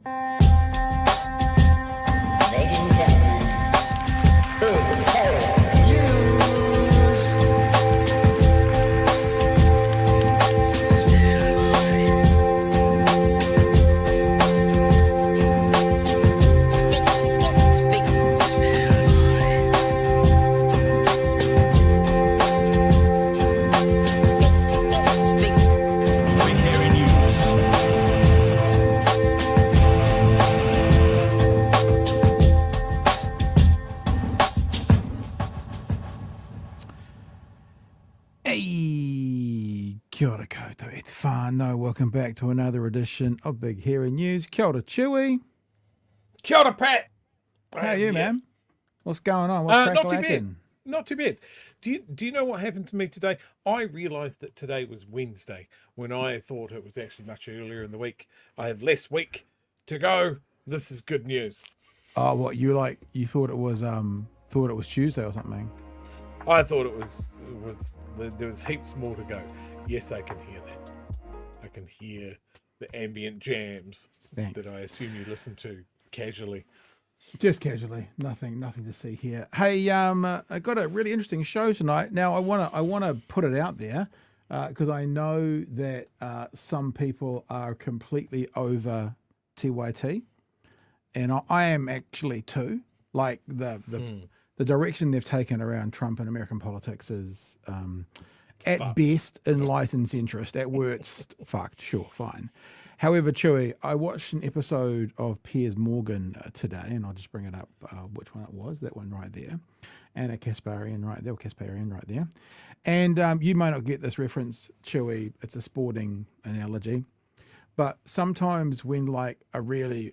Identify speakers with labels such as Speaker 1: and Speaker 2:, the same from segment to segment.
Speaker 1: Ladies and gentlemen, big head news.
Speaker 2: Hey, kia ora koutou e te whānau. Welcome back to another edition of Big Hairy News. Kia ora, Chewy.
Speaker 3: Kia ora, Pat.
Speaker 2: How are you, man? What's going on? What's
Speaker 3: Not too bad.
Speaker 2: crack-a-lackin'?
Speaker 3: Not too bad. Do you know what happened to me today? I realised that today was Wednesday when I thought it was actually much earlier in the week. I have less week to go. This is good news.
Speaker 2: Oh, what, you thought it was Tuesday or something?
Speaker 3: I thought it was there was heaps more to go. Yes, I can hear that. I can hear the ambient jams
Speaker 2: Thanks.
Speaker 3: that I assume you listen to casually.
Speaker 2: Just casually, nothing to see here. Hey, I got a really interesting show tonight. Now, I wanna put it out there because I know that some people are completely over TYT, and I am actually too. Like the direction they've taken around Trump and American politics is at best enlightened centrist. At worst, fucked. Sure, fine. However, Chewy, I watched an episode of Piers Morgan today, and I'll just bring it up, which one it was, that one right there. Anna Kasparian right there, or Kasparian right there. And you may not get this reference, Chewy, it's a sporting analogy. But sometimes when like a really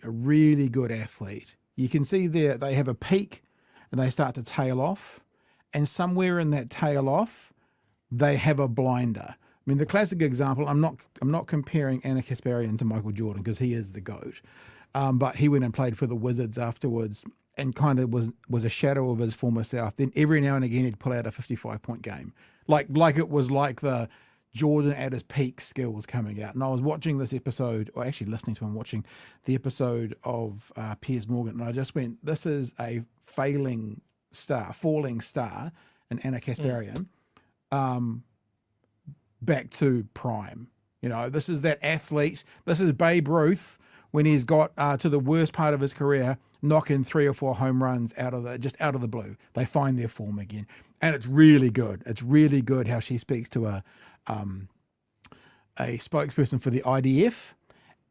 Speaker 2: good athlete, you can see they have a peak and they start to tail off. And somewhere in that tail off, they have a blinder. I mean, the classic example, I'm not comparing Anna Kasparian to Michael Jordan because he is the GOAT. But he went and played for the Wizards afterwards and kind of was a shadow of his former self. Then every now and again he'd pull out a 55-point game. Like it was like the Jordan at his peak skills coming out. And I was watching this episode, or actually listening to him watching the episode of Piers Morgan, and I just went, this is a falling star, and Anna Kasparian. Back to prime. You know, this is that athlete. This is Babe Ruth when he's got to the worst part of his career, knocking 3 or 4 home runs out of the blue. They find their form again, and it's really good. It's really good how she speaks to a spokesperson for the IDF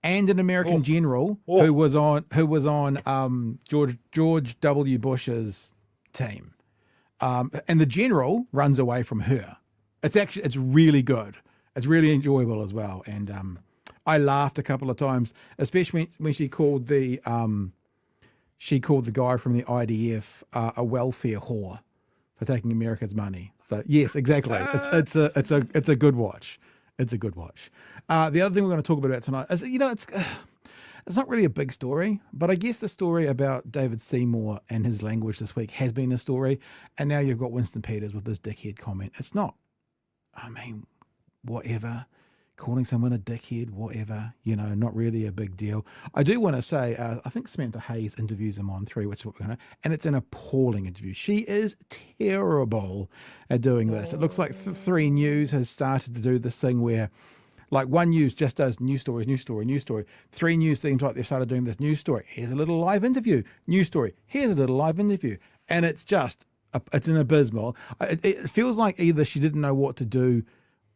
Speaker 2: and an American general who was on George W. Bush's team, and the general runs away from her. It's really good. It's really enjoyable as well. And I laughed a couple of times, especially when she called the guy from the IDF a welfare whore for taking America's money. So yes, exactly. It's a good watch. It's a good watch. The other thing we're going to talk about tonight is, it's not really a big story, but I guess the story about David Seymour and his language this week has been a story. And now you've got Winston Peters with this dickhead comment. It's not. I mean, whatever, calling someone a dickhead, whatever, not really a big deal. I do want to say, I think Samantha Hayes interviews him on 3, which is what we're going to, and it's an appalling interview. She is terrible at doing this. It looks like 3 News has started to do this thing where, like, 1 News just does news stories, news story, news story. 3 News seems like they've started doing this news story. Here's a little live interview. News story. Here's a little live interview. And it's just, it's an abysmal. It feels like either she didn't know what to do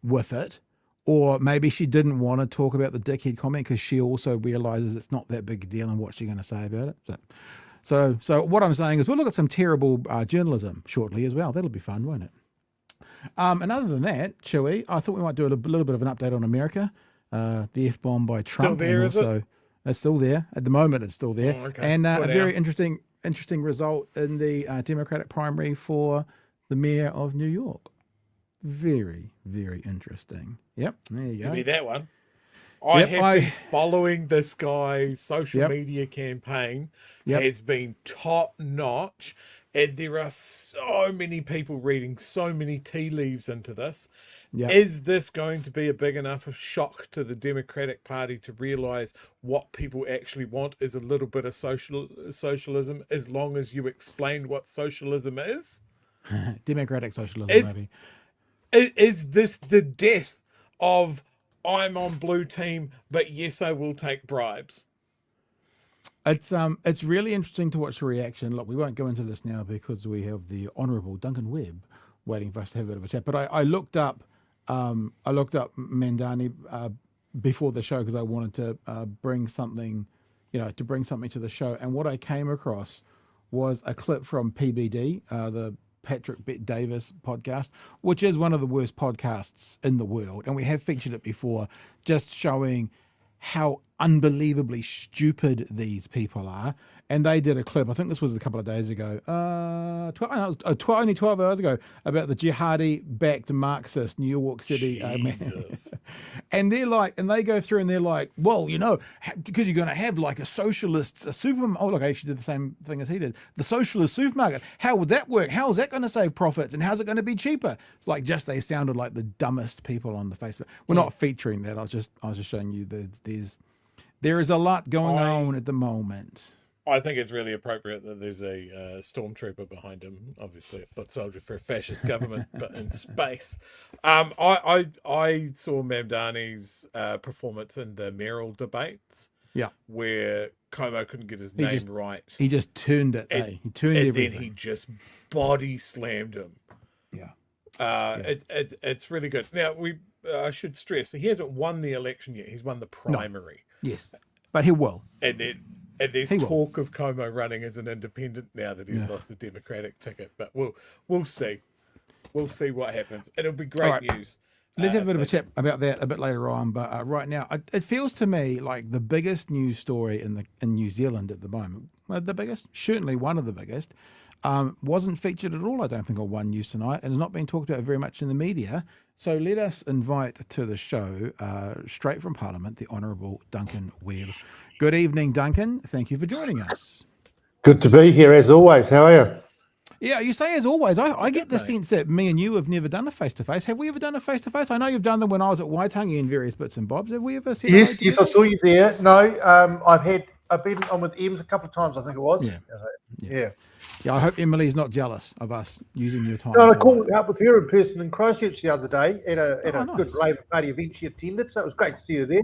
Speaker 2: with it, or maybe she didn't want to talk about the dickhead comment because she also realizes it's not that big a deal and what she's going to say about it. So what I'm saying is we'll look at some terrible journalism shortly as well. That'll be fun, won't it? And other than that, Chewy, I thought we might do a little bit of an update on America. The F-bomb by Trump.
Speaker 3: Still there,
Speaker 2: and also, it's still there. At the moment, it's still there.
Speaker 3: Oh, okay.
Speaker 2: And a very interesting result in the Democratic primary for the mayor of New York. Very, very interesting. Yep, there you go.
Speaker 3: Give me that one. I have been following this guy's social media campaign. Has been top notch. And there are so many people reading so many tea leaves into this.
Speaker 2: Yeah.
Speaker 3: Is this going to be a big enough of shock to the Democratic Party to realise what people actually want is a little bit of socialism, as long as you explain what socialism is?
Speaker 2: Democratic socialism, maybe.
Speaker 3: Is this the death of I'm on blue team, but yes, I will take bribes?
Speaker 2: It's really interesting to watch the reaction. Look, we won't go into this now because we have the Honourable Duncan Webb waiting for us to have a bit of a chat. But I looked up Mandani before the show because I wanted to bring something, to the show. And what I came across was a clip from PBD, the Patrick Bet Davis podcast, which is one of the worst podcasts in the world. And we have featured it before, just showing how unbelievably stupid these people are. And they did a clip, I think this was a couple of days ago, only 12 hours ago, about the jihadi-backed Marxist New York City. And they're like, and they go through and they're like, well, because you're going to have like a supermarket. Oh, look, I actually did the same thing as he did. The socialist supermarket. How would that work? How is that going to save profits? And how's it going to be cheaper? It's like they sounded like the dumbest people on the face of it. We're not featuring that. I was just showing you there is a lot going on at the moment.
Speaker 3: I think it's really appropriate that there's a stormtrooper behind him, obviously a foot soldier for a fascist government, but in space. I saw Mamdani's performance in the mayoral debates, where Como couldn't get his name right.
Speaker 2: He just turned it. He turned everything.
Speaker 3: Then he just body slammed him. It's really good. Now I should stress he hasn't won the election yet. He's won the primary.
Speaker 2: No. Yes, but he will.
Speaker 3: And there's talk of Como running as an independent now that he's lost the Democratic ticket. But we'll see. We'll see what happens. It'll be great news.
Speaker 2: Let's have a bit of a chat about that a bit later on. But right now, it feels to me like the biggest news story in New Zealand at the moment, the biggest, certainly one of the biggest, wasn't featured at all, I don't think, on One News tonight, and has not been talked about very much in the media. So let us invite to the show, straight from Parliament, the Honourable Duncan Webb. Good evening, Duncan. Thank you for joining us.
Speaker 4: Good to be here, as always. How are you?
Speaker 2: Yeah, you say as always. I get the sense that me and you have never done a face-to-face. Have we ever done a face-to-face? I know you've done them when I was at Waitangi and various bits and bobs. Have we ever said
Speaker 4: Yes, I saw you there. No, I've been on with Ems a couple of times, I think it was. Yeah.
Speaker 2: Yeah, I hope Emily's not jealous of us using your time.
Speaker 4: No, I caught up with her in person in Christchurch the other day at a good Labour Party event she attended, so it was great to see her there.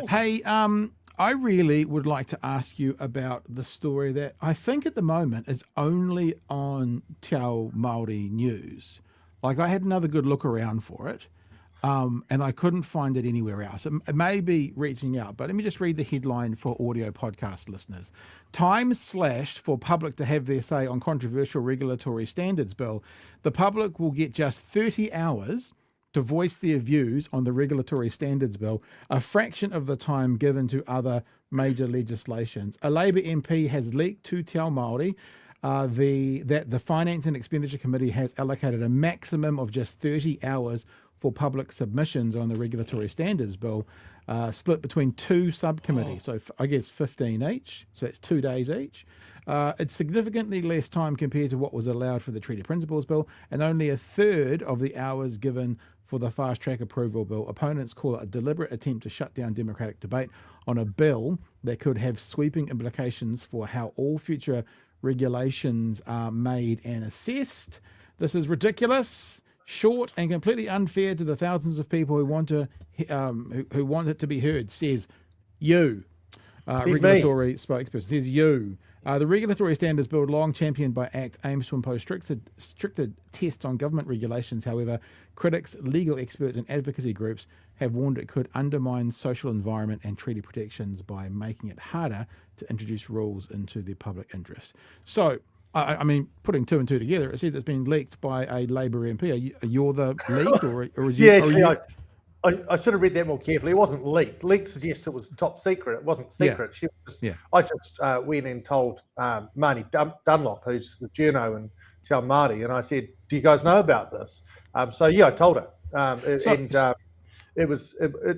Speaker 2: Hey, I really would like to ask you about the story that I think at the moment is only on Te Māori News. Like, I had another good look around for it, and I couldn't find it anywhere else. It may be reaching out, but let me just read the headline for audio podcast listeners. Time slashed for public to have their say on controversial regulatory standards bill. The public will get just 30 hours to voice their views on the regulatory standards bill, a fraction of the time given to other major legislations. A Labour MP has leaked to Te Māori that the Finance and Expenditure Committee has allocated a maximum of just 30 hours for public submissions on the regulatory standards bill, split between two subcommittees. So I guess 15 each, so that's 2 days each. It's significantly less time compared to what was allowed for the Treaty Principles Bill, and only a third of the hours given for the fast track approval bill. Opponents call it a deliberate attempt to shut down democratic debate on a bill that could have sweeping implications for how all future regulations are made and assessed. This is ridiculous, short, and completely unfair to the thousands of people who want it to be heard, says you. Regulatory spokesperson says you. The Regulatory Standards Bill, long championed by ACT, aims to impose stricter tests on government regulations. However, critics, legal experts and advocacy groups have warned it could undermine social environment and treaty protections by making it harder to introduce rules into the public interest. So, I mean, putting two and two together, it says it's been leaked by a Labour MP. Are you the leak, or is you?
Speaker 4: I should have read that more carefully. It wasn't leaked. Leaked suggests it was top secret. It wasn't secret. I just went and told Marnie Dunlop, who's the journo in Te Māori, and I said, "Do you guys know about this?" I told her. It's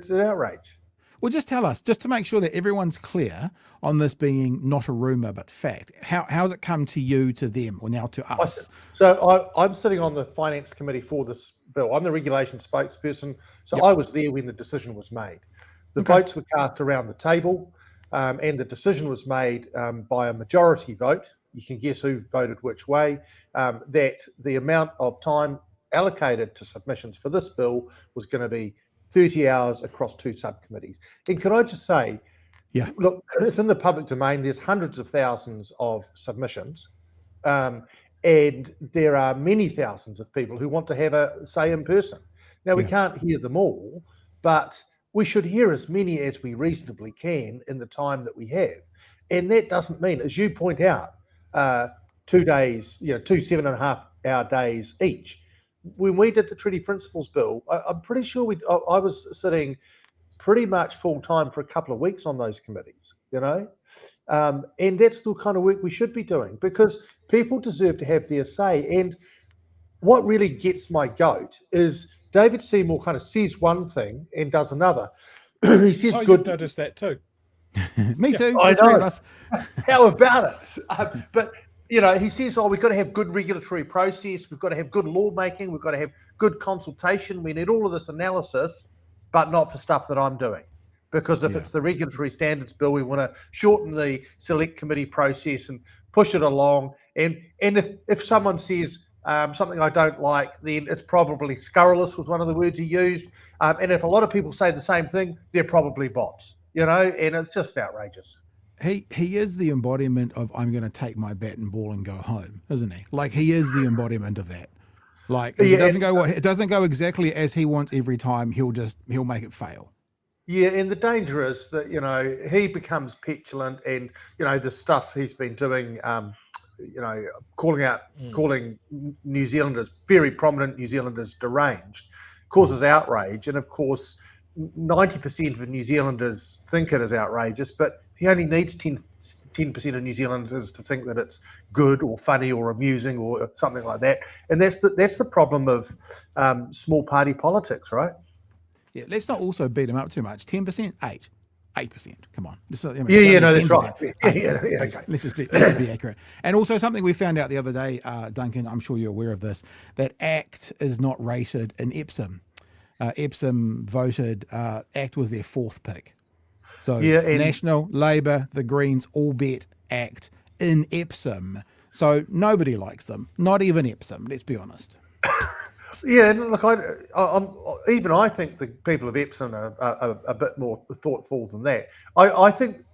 Speaker 4: an outrage.
Speaker 2: Well, just tell us, just to make sure that everyone's clear on this being not a rumour but fact. How's it come to you, to them, or now to us?
Speaker 4: So I'm sitting on the Finance Committee for this bill. I'm the regulation spokesperson. So I was there when the decision was made. The votes were cast around the table, and the decision was made by a majority vote. You can guess who voted which way, that the amount of time allocated to submissions for this bill was going to be 30 hours across 2 subcommittees. And can I just say, look, it's in the public domain. There's hundreds of thousands of submissions, and there are many thousands of people who want to have a say in person. Now, we can't hear them all, but we should hear as many as we reasonably can in the time that we have. And that doesn't mean, as you point out, 2 days, 2 7.5-hour days each. When we did the Treaty Principles Bill, I'm pretty sure I was sitting pretty much full time for a couple of weeks on those committees, and that's the kind of work we should be doing, because people deserve to have their say. And what really gets my goat is David Seymour kind of says one thing and does another. He says, "Good."
Speaker 3: You've noticed that too.
Speaker 2: Me too.
Speaker 4: I
Speaker 2: The three
Speaker 4: know.
Speaker 2: of us.
Speaker 4: How about it? But he says, we've got to have good regulatory process, we've got to have good lawmaking, we've got to have good consultation, we need all of this analysis, but not for stuff that I'm doing. Because if it's the regulatory standards bill, we want to shorten the select committee process and push it along. And if someone says something I don't like, then it's probably scurrilous, was one of the words he used. And if a lot of people say the same thing, they're probably bots, and it's just outrageous.
Speaker 2: He is the embodiment of, I'm going to take my bat and ball and go home, isn't he? Like, he is the embodiment of that. Like, if it doesn't go exactly as he wants every time, he'll make it fail.
Speaker 4: Yeah, and the danger is that he becomes petulant, and the stuff he's been doing, calling New Zealanders, very prominent New Zealanders, deranged, causes outrage, and of course 90% of New Zealanders think it is outrageous, but he only needs 10% of New Zealanders to think that it's good or funny or amusing or something like that. And that's the problem of small party politics, right?
Speaker 2: Yeah, let's not also beat him up too much. 10%, 8%. Come on.
Speaker 4: That's right.
Speaker 2: Okay. Let's just be accurate. And also something we found out the other day, Duncan, I'm sure you're aware of this, that ACT is not rated in Epsom. Epsom voted, ACT was their 4th pick. So National, Labour, the Greens all bet ACT in Epsom. So nobody likes them, not even Epsom, let's be honest.
Speaker 4: Yeah, and look, I think the people of Epsom are a bit more thoughtful than that. I think,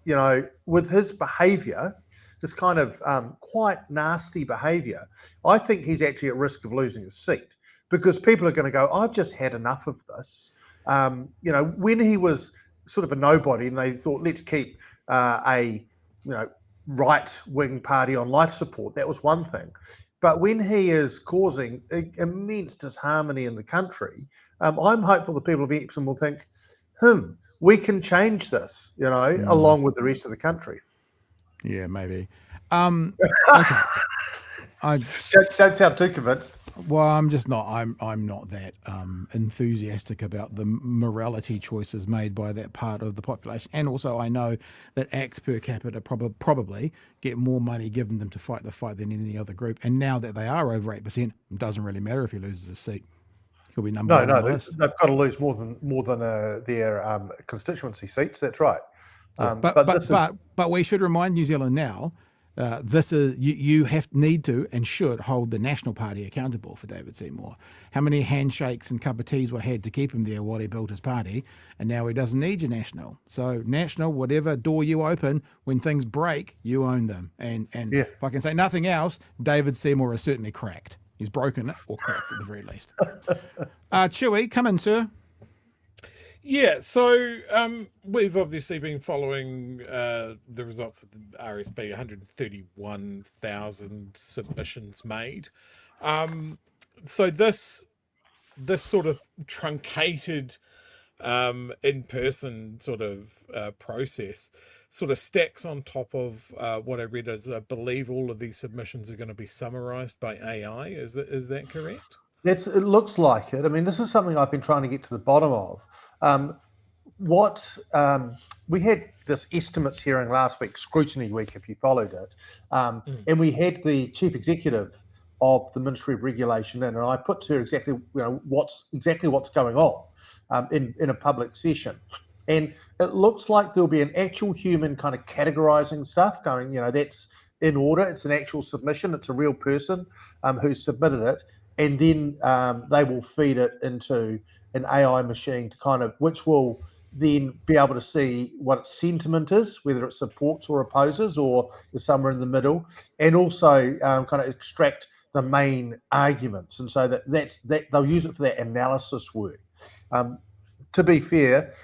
Speaker 4: with his behaviour, this kind of quite nasty behaviour, I think he's actually at risk of losing his seat, because people are going to go, I've just had enough of this. When he was sort of a nobody and they thought, let's keep a right-wing party on life support, that was one thing. But when he is causing immense disharmony in the country, I'm hopeful the people of Epsom will think, we can change this, along with the rest of the country.
Speaker 2: Yeah, maybe. Okay.
Speaker 4: Don't sound too convinced.
Speaker 2: Well, I'm just not. I'm not that enthusiastic about the morality choices made by that part of the population. And also, I know that ACT per capita probably get more money given them to fight the fight than any other group. And now that they are over 8%, it doesn't really matter if he loses a seat. He'll be number one on the list.
Speaker 4: They've got to lose more than their constituency seats. That's right.
Speaker 2: But we should remind New Zealand now. This is you need to and should hold the National Party accountable for David Seymour. How many handshakes and cup of teas were had to keep him there while he built his party, and now he doesn't need your National. So National, whatever door you open, when things break, you own them. And if I can say nothing else, David Seymour is certainly cracked. He's broken it or cracked at the very least. Chewy, come in, sir.
Speaker 3: Yeah, so we've obviously been following the results of the RSB, 131,000 submissions made. So this sort of truncated in-person sort of process sort of stacks on top of what I read as, I believe all of these submissions are going to be summarised by AI. Is that correct?
Speaker 4: It looks like it. I mean, this is something I've been trying to get to the bottom of. what we had this estimates hearing last week, scrutiny week, if you followed it, and we had the chief executive of the Ministry of Regulation in, and I put to her exactly what's going on in a public session, and it looks like there'll be an actual human kind of categorising stuff going. That's in order. It's an actual submission. It's a real person who submitted it, and then they will feed it into an AI machine to which will then be able to see what its sentiment is, whether it supports or opposes or is somewhere in the middle, and also kind of extract the main arguments. And so that they'll use it for that analysis work. To be fair,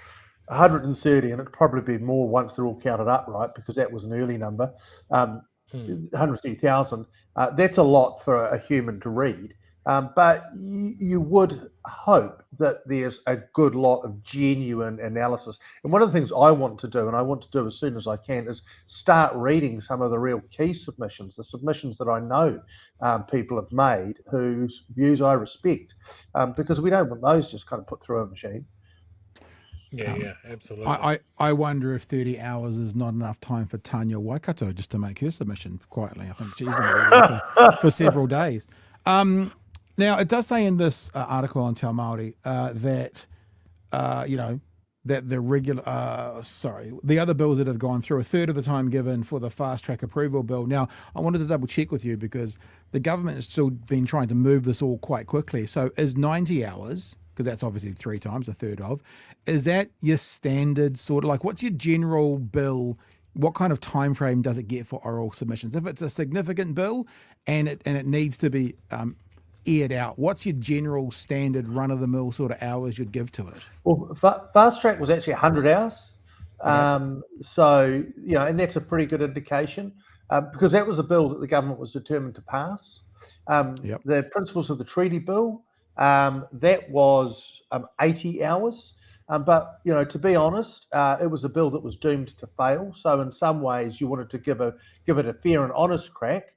Speaker 4: 130, and it'll probably be more once they're all counted up, right? Because that was an early number. 130,000. That's a lot for a human to read. But you would hope that there's a good lot of genuine analysis. And one of the things I want to do, and I want to do as soon as I can, is start reading some of the real key submissions, the submissions that I know people have made whose views I respect, because we don't want those just kind of put through a machine.
Speaker 3: Yeah, absolutely.
Speaker 2: I wonder if 30 hours is not enough time for Tanya Waikato just to make her submission quietly. I think she's going to be there for several days. Now, it does say in this article on Te Māori that the regular, the other bills that have gone through, a third of the time given for the fast track approval bill. Now, I wanted to double check with you because the government has still been trying to move this all quite quickly. So is 90 hours, because that's obviously 3 times, a third of, is that your standard sort of, like, what's your general bill? What kind of time frame does it get for oral submissions? If it's a significant bill and it needs to be aired out, what's your general standard run-of-the-mill sort of hours you'd give to it?
Speaker 4: Well, fast track was actually 100 hours. So, and that's a pretty good indication because that was a bill that the government was determined to pass. The principles of the treaty bill, that was 80 hours. But, to be honest, it was a bill that was doomed to fail. So in some ways you wanted to give it a fair and honest crack,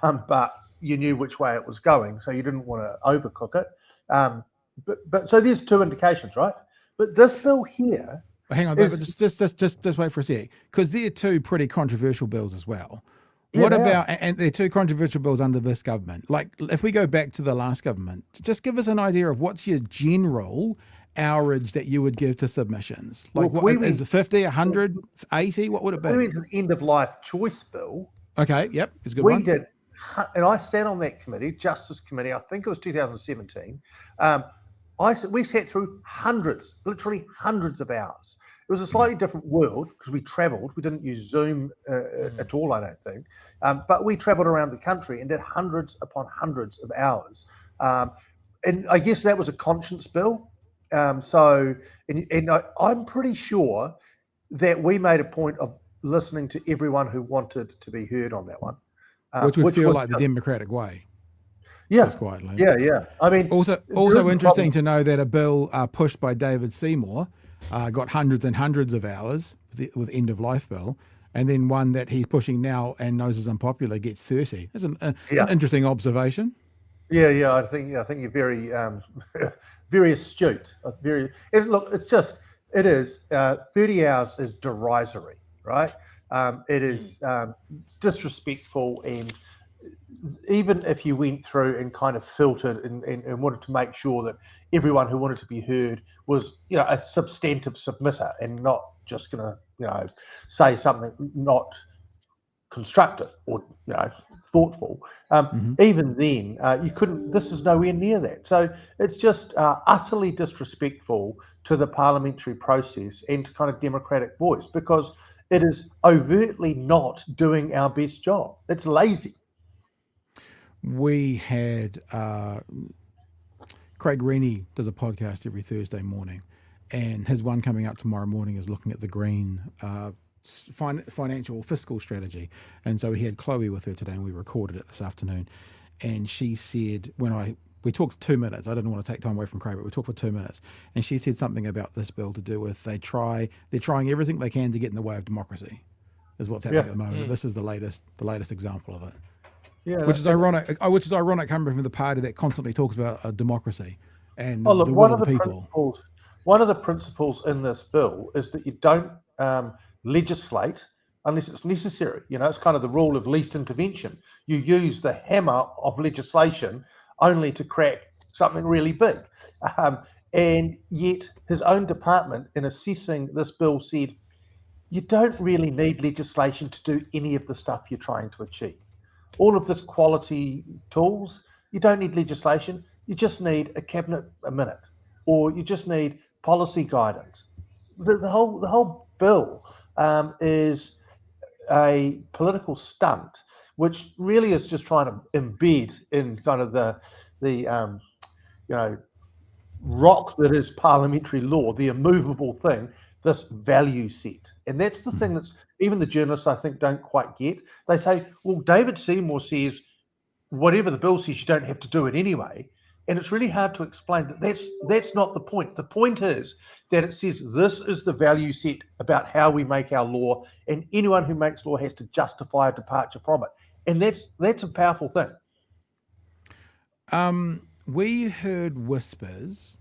Speaker 4: but you knew which way it was going, so you didn't want to overcook it. But so there's 2 indications, right? But this bill here.
Speaker 2: Hang on, just wait for a sec, because they're 2 pretty controversial bills as well. What about, and they're 2 controversial bills under this government. Like, if we go back to the last government, just give us an idea of what's your general hourage that you would give to submissions. Like, is it 50, 100, 80? What would it be?
Speaker 4: We went to the end of life choice bill.
Speaker 2: Okay, yep, it's a good one.
Speaker 4: We did. And I sat on that committee, Justice Committee, I think it was 2017. We sat through literally hundreds of hours. It was a slightly different world because we travelled. We didn't use Zoom at all, I don't think. But we travelled around the country and did hundreds upon hundreds of hours. And I guess that was a conscience bill. I'm pretty sure that we made a point of listening to everyone who wanted to be heard on that one.
Speaker 2: Which would feel like the democratic way.
Speaker 4: Yeah.
Speaker 2: Just quietly.
Speaker 4: Yeah. I mean,
Speaker 2: also interesting to know that a bill pushed by David Seymour got hundreds and hundreds of hours with end of life bill, and then one that he's pushing now and knows is unpopular gets 30. It's an interesting observation.
Speaker 4: Yeah. I think you're very very astute. It is 30 hours is derisory, right? It is disrespectful, and even if you went through and kind of filtered and wanted to make sure that everyone who wanted to be heard was, a substantive submitter and not just going to, say something not constructive or, thoughtful. Even then, you couldn't. This is nowhere near that. So it's just utterly disrespectful to the parliamentary process and to kind of democratic voice, because it is overtly not doing our best job. It's lazy.
Speaker 2: We had Craig Rennie does a podcast every Thursday morning, and his one coming out tomorrow morning is looking at the Green financial fiscal strategy. And so he had Chloe with her today, and we recorded it this afternoon. And she said, we talked 2 minutes. I didn't want to take time away from Craig, but we talked for 2 minutes. And she said something about this bill to do with they're trying everything they can to get in the way of democracy, is what's happening at the moment. And this is the latest example of it. Yeah, which is ironic. Coming from the party that constantly talks about democracy and the will of the people.
Speaker 4: one of the principles in this bill is that you don't legislate unless it's necessary. It's kind of the rule of least intervention. You use the hammer of legislation only to crack something really big. And yet his own department, in assessing this bill, said, you don't really need legislation to do any of the stuff you're trying to achieve. All of this quality tools, you don't need legislation. You just need a cabinet minute, or you just need policy guidance. The whole bill is a political stunt, which really is just trying to embed in kind of the rock that is parliamentary law, the immovable thing, this value set. And that's the thing that's even the journalists, I think, don't quite get. They say, well, David Seymour says whatever the bill says, you don't have to do it anyway. And it's really hard to explain that that's not the point. The point is that it says this is the value set about how we make our law, and anyone who makes law has to justify a departure from it. And that's a powerful thing.
Speaker 2: We heard whispers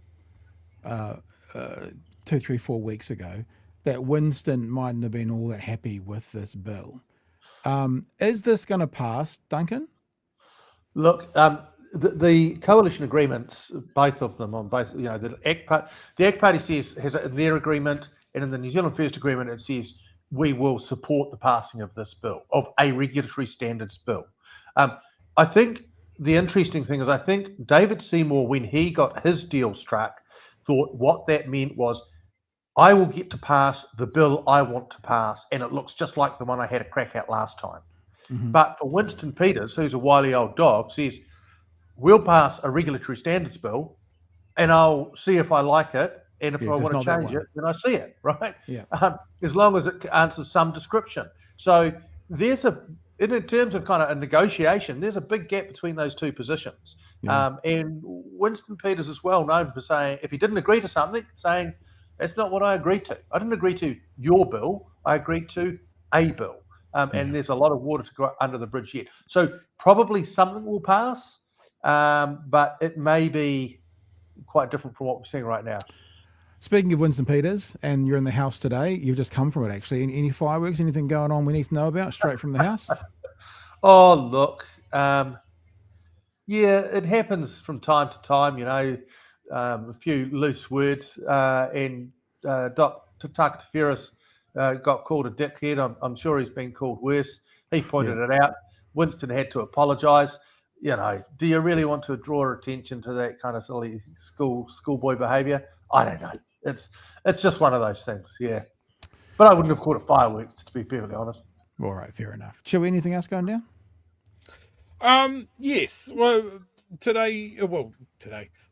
Speaker 2: 2, 3, 4 weeks ago that Winston mightn't have been all that happy with this bill. Is this going to pass, Duncan?
Speaker 4: Look, the coalition agreements, both of them on both, the ACT Party has in their agreement, and in the New Zealand First Agreement, it says we will support the passing of this bill, of a regulatory standards bill. I think the interesting thing is, I think David Seymour, when he got his deal struck, thought what that meant was, I will get to pass the bill I want to pass, and it looks just like the one I had a crack at last time. Mm-hmm. But for Winston Peters, who's a wily old dog, says, we'll pass a regulatory standards bill, and I'll see if I like it, and if I want to change it, then I see it, right?
Speaker 2: Yeah.
Speaker 4: As long as it answers some description. So there's in terms of kind of a negotiation, there's a big gap between those two positions. Yeah. And Winston Peters is well known for saying, if he didn't agree to something, saying, that's not what I agreed to. I didn't agree to your bill. I agreed to a bill. And there's a lot of water to go under the bridge yet. So probably something will pass, but it may be quite different from what we're seeing right now.
Speaker 2: Speaking of Winston Peters, and you're in the House today, you've just come from it actually. Any fireworks, anything going on we need to know about straight from the House?
Speaker 4: Oh, look. Yeah, it happens from time to time, a few loose words. And Dr. Tākuta Ferris got called a dickhead. I'm sure he's been called worse. He pointed it out. Winston had to apologise. Do you really want to draw attention to that kind of silly schoolboy behaviour? I don't know. It's just one of those things, yeah. But I wouldn't have called it fireworks, to be perfectly honest.
Speaker 2: All right, fair enough. Chewy, anything else going down?
Speaker 3: Yes. Well,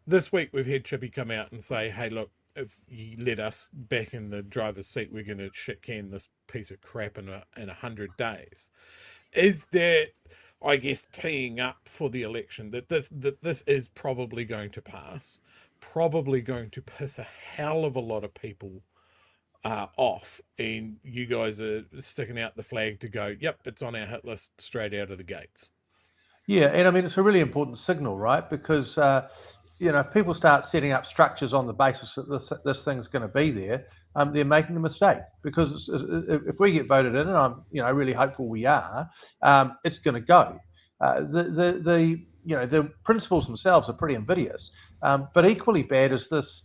Speaker 3: this week we've had Chippy come out and say, hey, look, if you let us back in the driver's seat, we're going to shit can this piece of crap in 100 days. Is that, I guess, teeing up for the election, that this is probably going to pass, probably going to piss a hell of a lot of people off, and you guys are sticking out the flag to go, yep, it's on our hit list straight out of the gates.
Speaker 4: Yeah, and I mean, it's a really important signal, right? Because, people start setting up structures on the basis that this thing's going to be there, they're making a mistake. Because if we get voted in, and I'm, really hopeful we are, it's going to go. The principles themselves are pretty invidious, but equally bad is this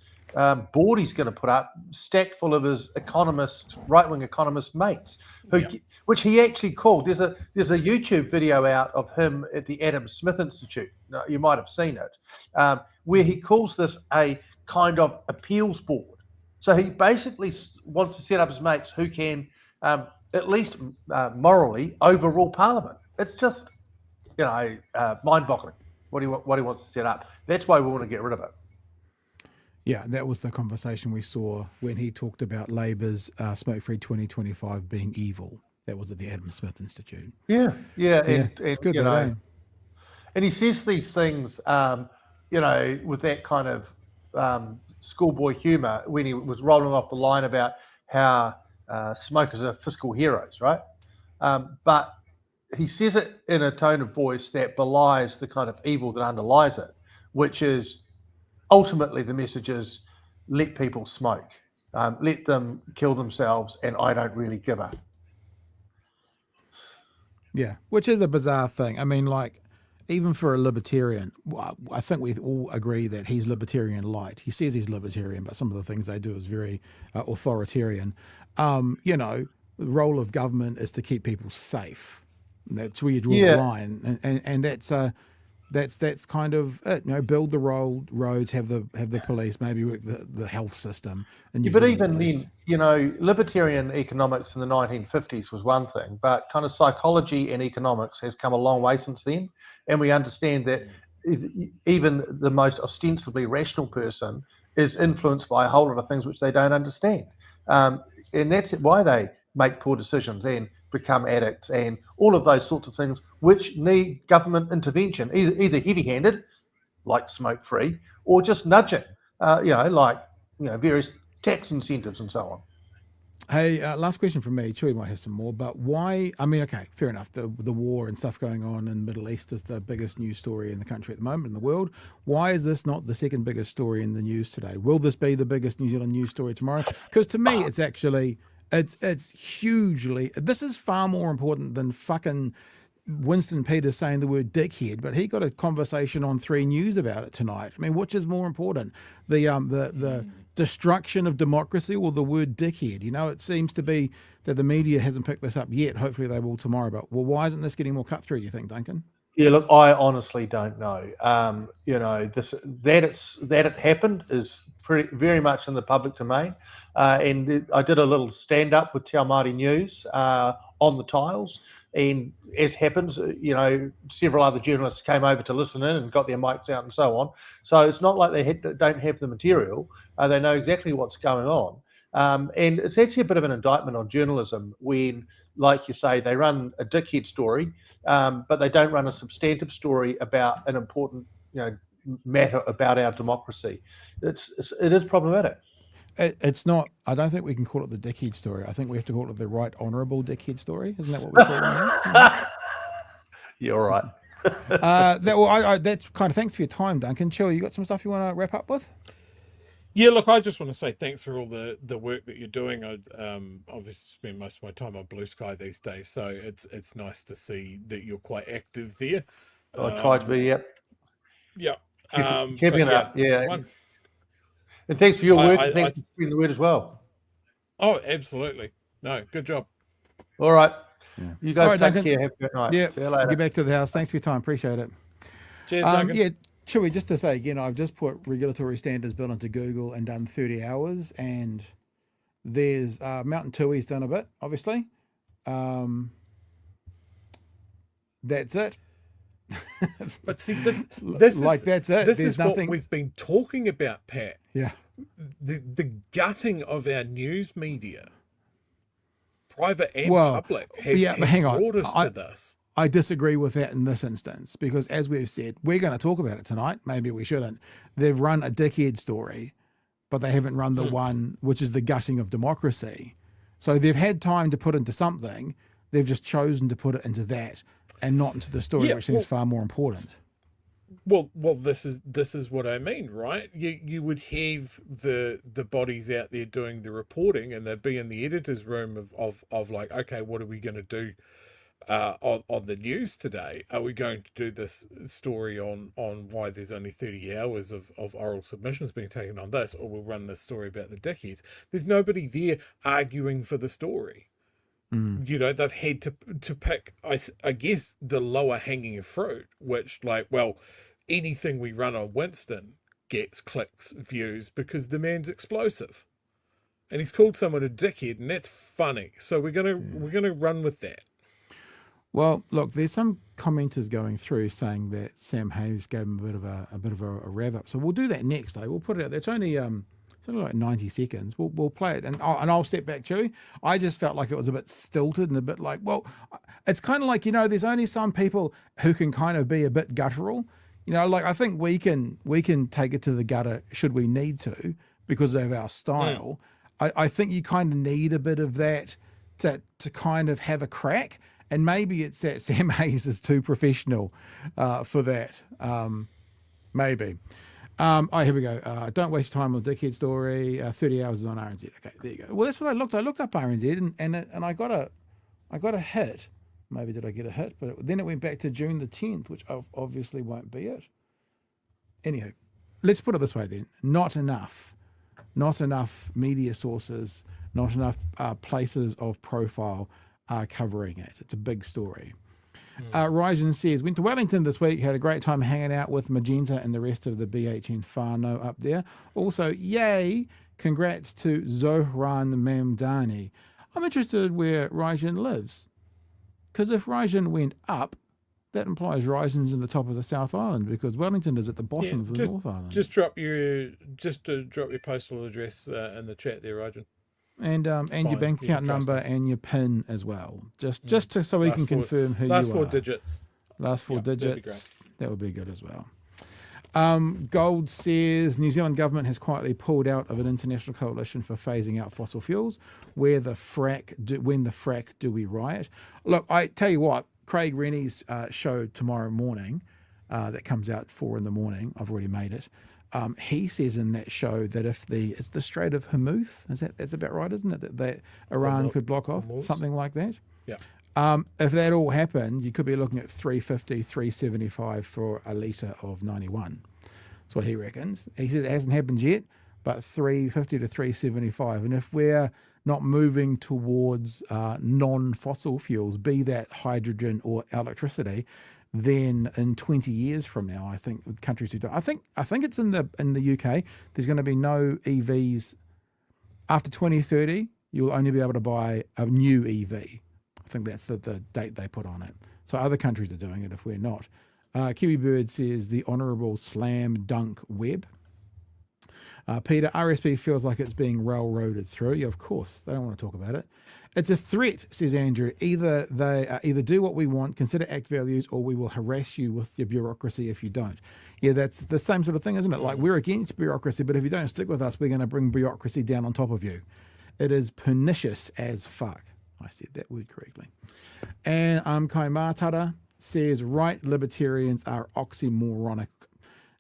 Speaker 4: board he's going to put up, stacked full of his right-wing economist mates, which he actually called. There's a YouTube video out of him at the Adam Smith Institute. You might have seen it, where he calls this a kind of appeals board. So he basically wants to set up his mates who can, at least morally, overrule Parliament. It's just, mind-boggling what he wants to set up. That's why we want to get rid of it.
Speaker 2: Yeah, that was the conversation we saw when he talked about Labour's Smoke Free 2025 being evil. That was at the Adam Smith Institute.
Speaker 4: Yeah. And
Speaker 2: good,
Speaker 4: and he says these things, with that kind of schoolboy humour when he was rolling off the line about how smokers are fiscal heroes, right? But he says it in a tone of voice that belies the kind of evil that underlies it, which is ultimately the message is let people smoke, let them kill themselves, and I don't really give a.
Speaker 2: Yeah, which is a bizarre thing. I mean, like, even for a libertarian, I think we all agree that he's libertarian light. He says he's libertarian, but some of the things they do is very authoritarian. You know, the role of government is to keep people safe. And that's where you draw the line, and that's kind of it. You know, build the roads, have the police, maybe work the health system.
Speaker 4: But even then, you know, libertarian economics in the 1950s was one thing, but kind of psychology and economics has come a long way since then, and we understand that even the most ostensibly rational person is influenced by a whole lot of things which they don't understand, and that's why they make poor decisions and become addicts and all of those sorts of things which need government intervention, either heavy-handed, like smoke-free, or just nudging, like various tax incentives and so on.
Speaker 2: Hey, last question from me. Chewy might have some more, but why? I mean, okay, fair enough. The war and stuff going on in the Middle East is the biggest news story in the country at the moment, in the world. Why is this not the second biggest story in the news today? Will this be the biggest New Zealand news story tomorrow? Because to me, it's actually, it's hugely, this is far more important than fucking Winston Peters saying the word dickhead, but he got a conversation on 3 News about it tonight. I mean, which is more important, the destruction of democracy or the word dickhead? You know, it seems to be that the media hasn't picked this up yet. Hopefully they will tomorrow. But well, why isn't this getting more cut through, do you think, Duncan?
Speaker 4: Yeah, look, I honestly don't know. That it happened is very much in the public domain. And I did a little stand up with Te Māori News on the tiles. And as happens, several other journalists came over to listen in and got their mics out and so on. So it's not like they don't have the material. They know exactly what's going on. And it's actually a bit of an indictment on journalism when, like you say, they run a dickhead story, but they don't run a substantive story about an important matter about our democracy. It is problematic.
Speaker 2: It's not. I don't think we can call it the dickhead story. I think we have to call it the right honourable dickhead story. Isn't that what we call it now?
Speaker 4: You're right.
Speaker 2: That's kind of thanks for your time, Duncan. Chill. You got some stuff you want to wrap up with?
Speaker 3: Yeah, look, I just want to say thanks for all the work that you're doing. I obviously spend most of my time on Blue Sky these days, so it's nice to see that you're quite active there.
Speaker 4: I try to be. Yep.
Speaker 3: Yeah.
Speaker 4: Keeping it up. Yeah. And thanks for your work. And thanks for spreading the word as well.
Speaker 3: Oh, absolutely. No, good job.
Speaker 4: All right.
Speaker 2: Yeah.
Speaker 4: You guys take
Speaker 2: Duncan.
Speaker 4: care. Have a good night.
Speaker 2: Yeah.
Speaker 4: See you later.
Speaker 2: Get back to the house. Thanks for your time. Appreciate it.
Speaker 3: Cheers, Duncan.
Speaker 2: Yeah, Chewy, just to say again, I've just put regulatory standards bill into Google and done 30 hours, and there's Mountain Tui's done a bit, obviously. That's it.
Speaker 3: But see, this
Speaker 2: like
Speaker 3: is,
Speaker 2: that's it.
Speaker 3: This
Speaker 2: There's
Speaker 3: is
Speaker 2: nothing...
Speaker 3: what we've been talking about, Pat.
Speaker 2: Yeah.
Speaker 3: The gutting of our news media, private and public, has brought us to this.
Speaker 2: I disagree with that in this instance, because as we've said, we're going to talk about it tonight. Maybe we shouldn't. They've run a dickhead story, but they haven't run the one which is the gutting of democracy. So they've had time to put into something. They've just chosen to put it into that and not into the story, which seems far more important.
Speaker 3: Well, this is what I mean, right? You would have the bodies out there doing the reporting, and they'd be in the editor's room of like, okay, what are we going to do on the news today? Are we going to do this story on why there's only 30 hours of oral submissions being taken on this, or we'll run this story about the dickheads? There's nobody there arguing for the story. They've had to pick, I guess, the lower hanging fruit, which, like, well, anything we run on Winston gets clicks, views, because the man's explosive, and he's called someone a dickhead, and that's funny. So we're gonna run with that.
Speaker 2: Well, look, there's some commenters going through saying that Sam Hayes gave him a bit of a rev up. So we'll do that next. We'll put it out there. It's only like 90 seconds. We'll play it, and I'll step back, Chewy. I just felt like it was a bit stilted and a bit like, well, it's kind of like, there's only some people who can kind of be a bit guttural. Like I think we can take it to the gutter should we need to because of our style. I think you kind of need a bit of that to kind of have a crack. And maybe it's that Sam Hayes is too professional for that. Maybe. Here we go. Don't waste time on the dickhead story. 30 hours is on RNZ. Okay, there you go. Well, that's what I looked. I looked up RNZ and I got a hit. Maybe did I get a hit? But then it went back to June the 10th, which obviously won't be it. Anyhow, let's put it this way then. Not enough media sources, not enough places of profile are covering it. It's a big story. Ryzen says, went to Wellington this week, had a great time hanging out with Magenta and the rest of the BHN whānau up there. Also, yay, congrats to Zohran Mamdani. I'm interested where Ryzen lives. Because if Ryzen went up, that implies Ryzen's in the top of the South Island, because Wellington is at the bottom of the North Island.
Speaker 3: Just drop your postal address in the chat there, Ryzen.
Speaker 2: And your bank account number and your PIN as well, just so we can confirm who you are.
Speaker 3: Last 4 digits.
Speaker 2: Last 4 digits. That would be good as well. Gold says New Zealand government has quietly pulled out of an international coalition for phasing out fossil fuels. When the frack do we riot? Look, I tell you what, Craig Rennie's show tomorrow morning, that comes out 4 a.m. I've already made it. He says in that show that if it's the Strait of Hormuz, that's about right, isn't it? That Iran could block off, something like that.
Speaker 3: Yeah.
Speaker 2: If that all happened, you could be looking at 350, 375 for a litre of 91. That's what he reckons. He says it hasn't happened yet, but 350 to 375. And if we're not moving towards non-fossil fuels, be that hydrogen or electricity, then in 20 years from now, I think countries who don't, I think it's in the UK, there's going to be no EVs after 2030. You'll only be able to buy a new EV. I think that's the date they put on it. So other countries are doing it if we're not. Kiwi Bird says the Honourable Slam Dunk Webb. Peter, RSB feels like it's being railroaded through. Yeah, of course, they don't want to talk about it. It's a threat, says Andrew. Either do what we want, consider ACT values, or we will harass you with your bureaucracy if you don't. Yeah, that's the same sort of thing, isn't it? Like, we're against bureaucracy, but if you don't stick with us, we're going to bring bureaucracy down on top of you. It is pernicious as fuck. I said that word correctly. And Kai Mātara says right libertarians are oxymoronic.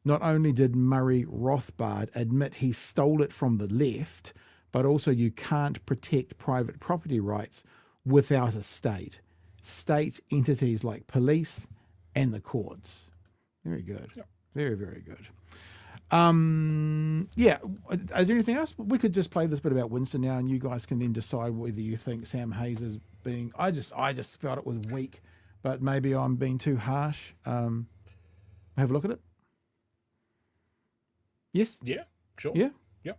Speaker 2: Not only did Murray Rothbard admit he stole it from the left, but also you can't protect private property rights without a state. State entities like police and the courts. Very good. Yep. Very, very good. Yeah, is there anything else? We could just play this bit about Winston now, and you guys can then decide whether you think Sam Hayes is being... I just felt it was weak, but maybe I'm being too harsh. Have a look at it. Yes?
Speaker 3: Yeah, sure.
Speaker 2: Yeah?
Speaker 3: Yep.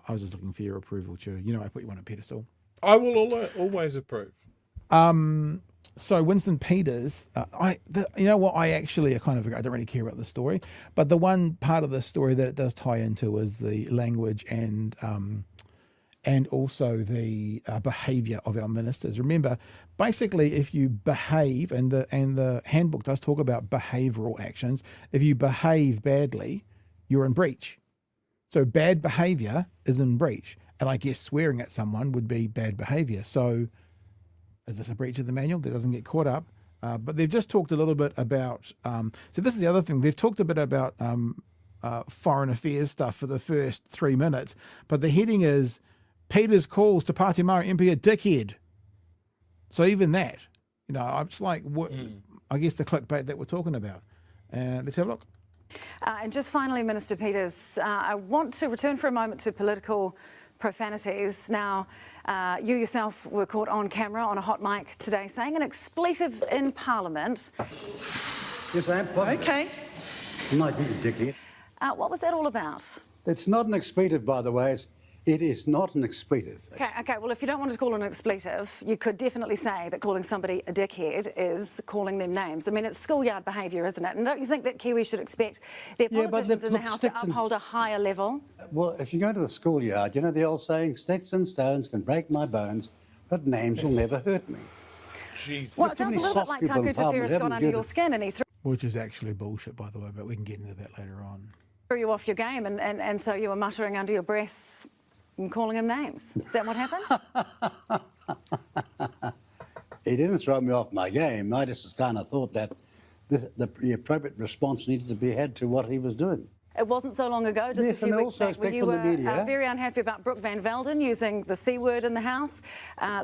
Speaker 2: I was just looking for your approval, too. You know, I put you on a pedestal.
Speaker 3: I will always approve.
Speaker 2: So Winston Peters, you know what? I don't really care about the story, but the one part of the story that it does tie into is the language and also the behaviour of our ministers. Remember, basically, if you behave, and the handbook does talk about behavioural actions. If you behave badly, you're in breach. So bad behaviour is in breach, and I guess swearing at someone would be bad behaviour. So is this a breach of the manual? That doesn't get caught up. But they've just talked a little bit about, so this is the other thing, they've talked a bit about foreign affairs stuff for the first 3 minutes, but the heading is, Peters calls Te Pāti Māori MP a dickhead. So even that, I'm just like, what? I guess the clickbait that we're talking about. Let's have a look.
Speaker 5: And just finally, Minister Peters, I want to return for a moment to political profanities. Now, you yourself were caught on camera on a hot mic today saying an expletive in Parliament.
Speaker 6: Yes, I am.
Speaker 5: Okay.
Speaker 6: I'm not being a dickhead.
Speaker 5: What was that all about?
Speaker 6: It's not an expletive, by the way. It is not an expletive.
Speaker 5: Okay, well, if you don't want to call it an expletive, you could definitely say that calling somebody a dickhead is calling them names. I mean, it's schoolyard behaviour, isn't it? And don't you think that Kiwis should expect their politicians in the House to uphold a higher level?
Speaker 6: Well, if you go to the schoolyard, you know the old saying, sticks and stones can break my bones, but names will never hurt me.
Speaker 3: Jesus.
Speaker 5: Well, it sounds a little bit like Tākuta Ferris got under your skin and he
Speaker 2: Which is actually bullshit, by the way, but we can get into that later on.
Speaker 5: threw you off your game and so you were muttering under your breath and calling him names. Is that what happened?
Speaker 6: He didn't throw me off my game. I just kind of thought that the appropriate response needed to be had to what he was doing.
Speaker 5: It wasn't so long ago, just
Speaker 6: Yes,
Speaker 5: a few
Speaker 6: and
Speaker 5: weeks
Speaker 6: also
Speaker 5: back, when
Speaker 6: speak
Speaker 5: you
Speaker 6: from the
Speaker 5: were
Speaker 6: media.
Speaker 5: very unhappy about Brooke Van Velden using the C word in the House.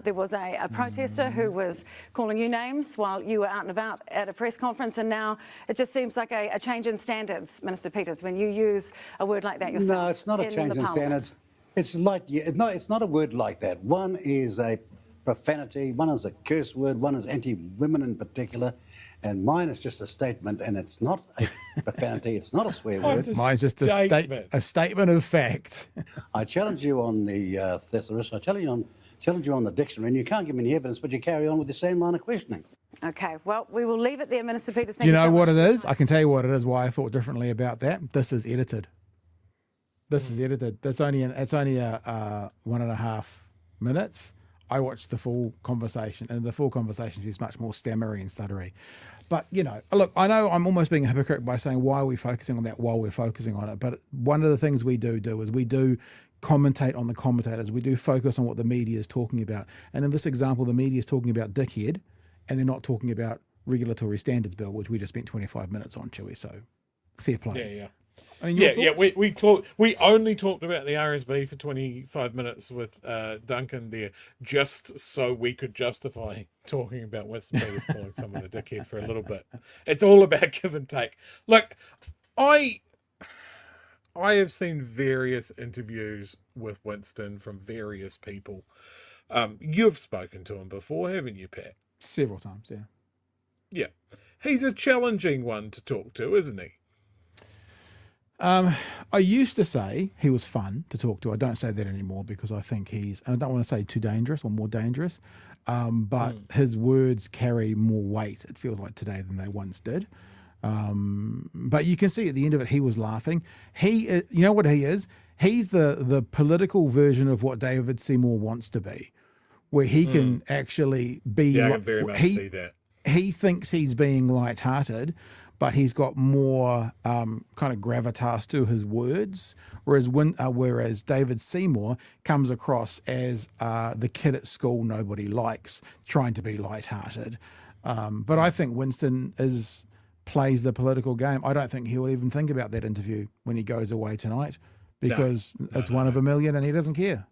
Speaker 5: There was a protester who was calling you names while you were out and about at a press conference, and now it just seems like a change in standards, Minister Peters, when you use a word like that yourself.
Speaker 6: No, it's not a change in standards. It's like, it's not a word like that. One is a profanity, one is a curse word, one is anti-women in particular, and mine is just a statement, and it's not a profanity, it's not a swear word.
Speaker 2: Mine's just a statement of fact.
Speaker 6: I challenge you on the thesaurus, I challenge you on the dictionary, and you can't give me any evidence, but you carry on with the same line of questioning.
Speaker 5: Okay, well, we will leave it there, Minister Peters.
Speaker 2: Do you know what it is? I can tell you what it is, why I thought differently about that. This is edited. This is edited. It's only a 1.5 minutes. I watched the full conversation, and the full conversation is much more stammery and stuttery. But, you know, look, I know I'm almost being a hypocrite by saying, why are we focusing on that while we're focusing on it? But one of the things we do is we do commentate on the commentators. We do focus on what the media is talking about. And in this example, the media is talking about dickhead, and they're not talking about regulatory standards bill, which we just spent 25 minutes on, Chewy. So fair play.
Speaker 3: Yeah.
Speaker 2: I mean,
Speaker 3: we only talked about the RSB for 25 minutes with Duncan there, just so we could justify talking about Winston Peters calling someone a dickhead for a little bit. It's all about give and take. Look, I have seen various interviews with Winston from various people. You've spoken to him before, haven't you, Pat?
Speaker 2: Several times, yeah.
Speaker 3: Yeah. He's a challenging one to talk to, isn't he?
Speaker 2: I used to say he was fun to talk to. I don't say that anymore because I think and I don't want to say too dangerous or more dangerous, but his words carry more weight, it feels like today, than they once did. But you can see at the end of it, he was laughing. You know what he is? He's the political version of what David Seymour wants to be, where he can actually be.
Speaker 3: Yeah, I can very much see that.
Speaker 2: He thinks he's being lighthearted, but he's got more kind of gravitas to his words, whereas David Seymour comes across as the kid at school nobody likes, trying to be lighthearted. But I think Winston plays the political game. I don't think he'll even think about that interview when he goes away tonight, because it's one of a million and he doesn't care.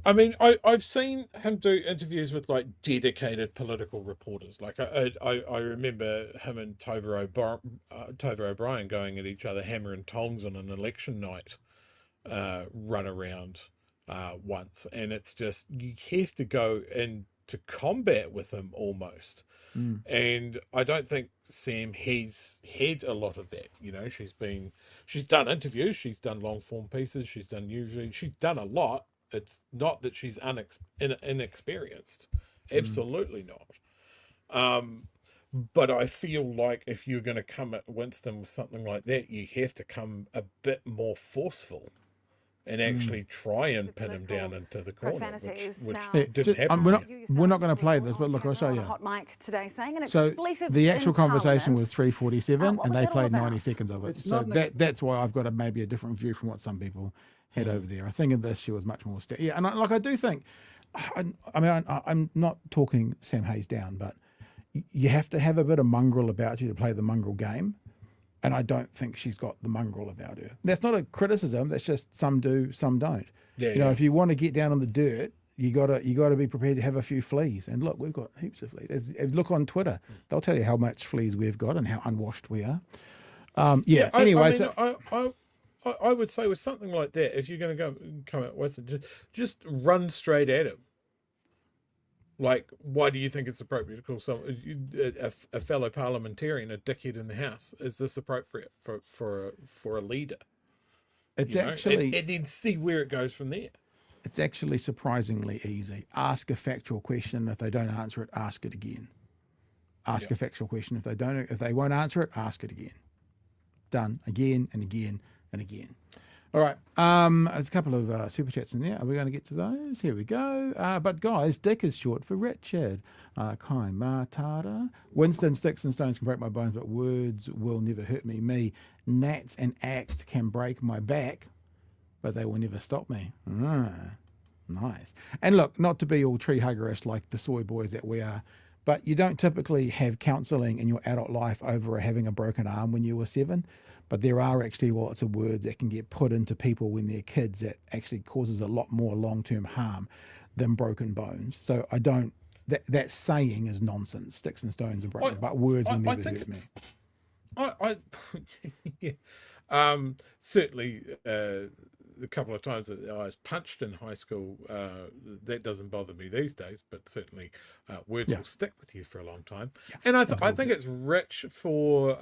Speaker 3: I mean, I've seen him do interviews with like dedicated political reporters. Like I remember him and Tova O'Brien going at each other hammer and tongs on an election night run around once, and it's just, you have to go into combat with him almost. And I don't think Sam has had a lot of that. You know, she's done interviews, she's done long form pieces, she's done a lot. It's not that she's inexperienced. Absolutely not. But I feel like if you're going to come at Winston with something like that, you have to come a bit more forceful and actually try and pin him down into the corner, which didn't happen.
Speaker 2: We're not going to play this, but look, I'll show you.
Speaker 5: Hot mic today saying an
Speaker 2: So
Speaker 5: expletive
Speaker 2: the actual
Speaker 5: in
Speaker 2: conversation
Speaker 5: Parliament.
Speaker 2: was 3:47, and they played 90
Speaker 5: about?
Speaker 2: seconds of it.
Speaker 6: It's
Speaker 2: So
Speaker 6: not
Speaker 2: that's why I've got maybe a different view from what some people had over there. I think in this she was much more and I do think, I'm not talking Sam Hayes down, but you have to have a bit of mongrel about you to play the mongrel game. And I don't think she's got the mongrel about her. That's not a criticism. That's just some do, some don't.
Speaker 3: Yeah,
Speaker 2: if you want to get down on the dirt, you gotta be prepared to have a few fleas. And look, we've got heaps of fleas. Look on Twitter; they'll tell you how much fleas we've got and how unwashed we are.
Speaker 3: I would say with something like that, if you're going to come at Winston, just run straight at him. Like, why do you think it's appropriate to call someone a fellow parliamentarian a dickhead in the House? Is this appropriate for a leader?
Speaker 2: It's
Speaker 3: and then see where it goes from there.
Speaker 2: It's actually surprisingly easy. Ask a factual question. If they don't answer it, ask it again. Ask a factual question. If they won't answer it, ask it again. Done. Again and again and again. All right. There's a couple of super chats in there. Are we going to get to those? Here we go. But guys, Dick is short for Richard. Kai Matara. Winston, sticks and stones can break my bones, but words will never hurt me. Me, gnats and act can break my back, but they will never stop me. Nice. And look, not to be all tree huggerish like the soy boys that we are, but you don't typically have counselling in your adult life over having a broken arm when you were 7. But there are actually lots of words that can get put into people when they're kids that actually causes a lot more long-term harm than broken bones. So I don't, that saying is nonsense. Sticks and stones are broken, but words will never hurt me.
Speaker 3: Certainly, a couple of times that I was punched in high school, that doesn't bother me these days, but certainly words will stick with you for a long time. Yeah, and I think it's rich for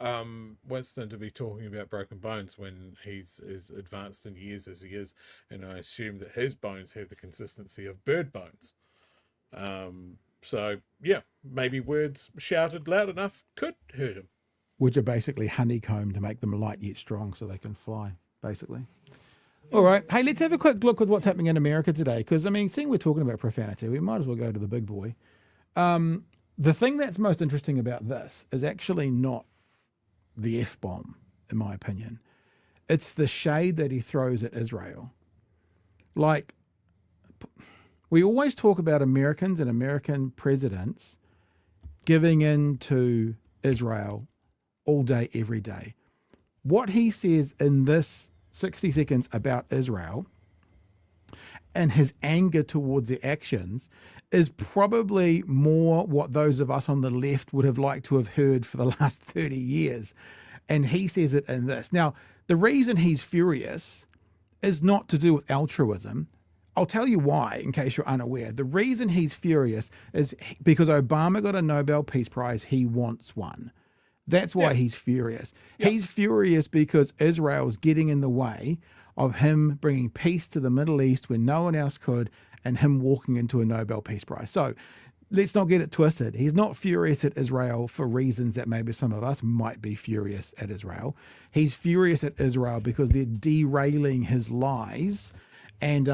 Speaker 3: Winston to be talking about broken bones when he's as advanced in years as he is, and I assume that his bones have the consistency of bird bones. So, yeah, maybe words shouted loud enough could hurt him.
Speaker 2: Which are basically honeycomb to make them light yet strong so they can fly, basically. All right. Hey, let's have a quick look at what's happening in America today. Because, I mean, seeing we're talking about profanity, we might as well go to the big boy. The thing that's most interesting about this is actually not the F-bomb, in my opinion. It's the shade that he throws at Israel. Like, we always talk about Americans and American presidents giving in to Israel all day, every day. What he says in this 60 seconds about Israel and his anger towards their actions is probably more what those of us on the left would have liked to have heard for the last 30 years. And he says it in this. Now, the reason he's furious is not to do with altruism. I'll tell you why, in case you're unaware. The reason he's furious is because Obama got a Nobel Peace Prize. He wants one. That's why he's furious. Yep. He's furious because Israel's getting in the way of him bringing peace to the Middle East when no one else could, and him walking into a Nobel Peace Prize. So let's not get it twisted. He's not furious at Israel for reasons that maybe some of us might be furious at Israel. He's furious at Israel because they're derailing his lies and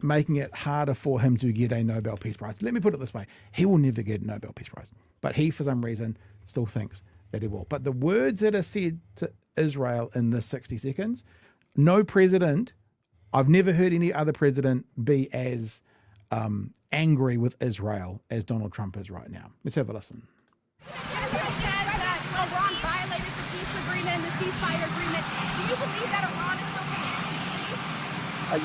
Speaker 2: making it harder for him to get a Nobel Peace Prize. Let me put it this way. He will never get a Nobel Peace Prize. But he, for some reason, still thinks that he will. But the words that are said to Israel in this 60 seconds, no president, I've never heard any other president be as angry with Israel as Donald Trump is right now. Let's have a listen.
Speaker 7: Iran violated the peace agreement, the ceasefire agreement. Do you believe that Iran is still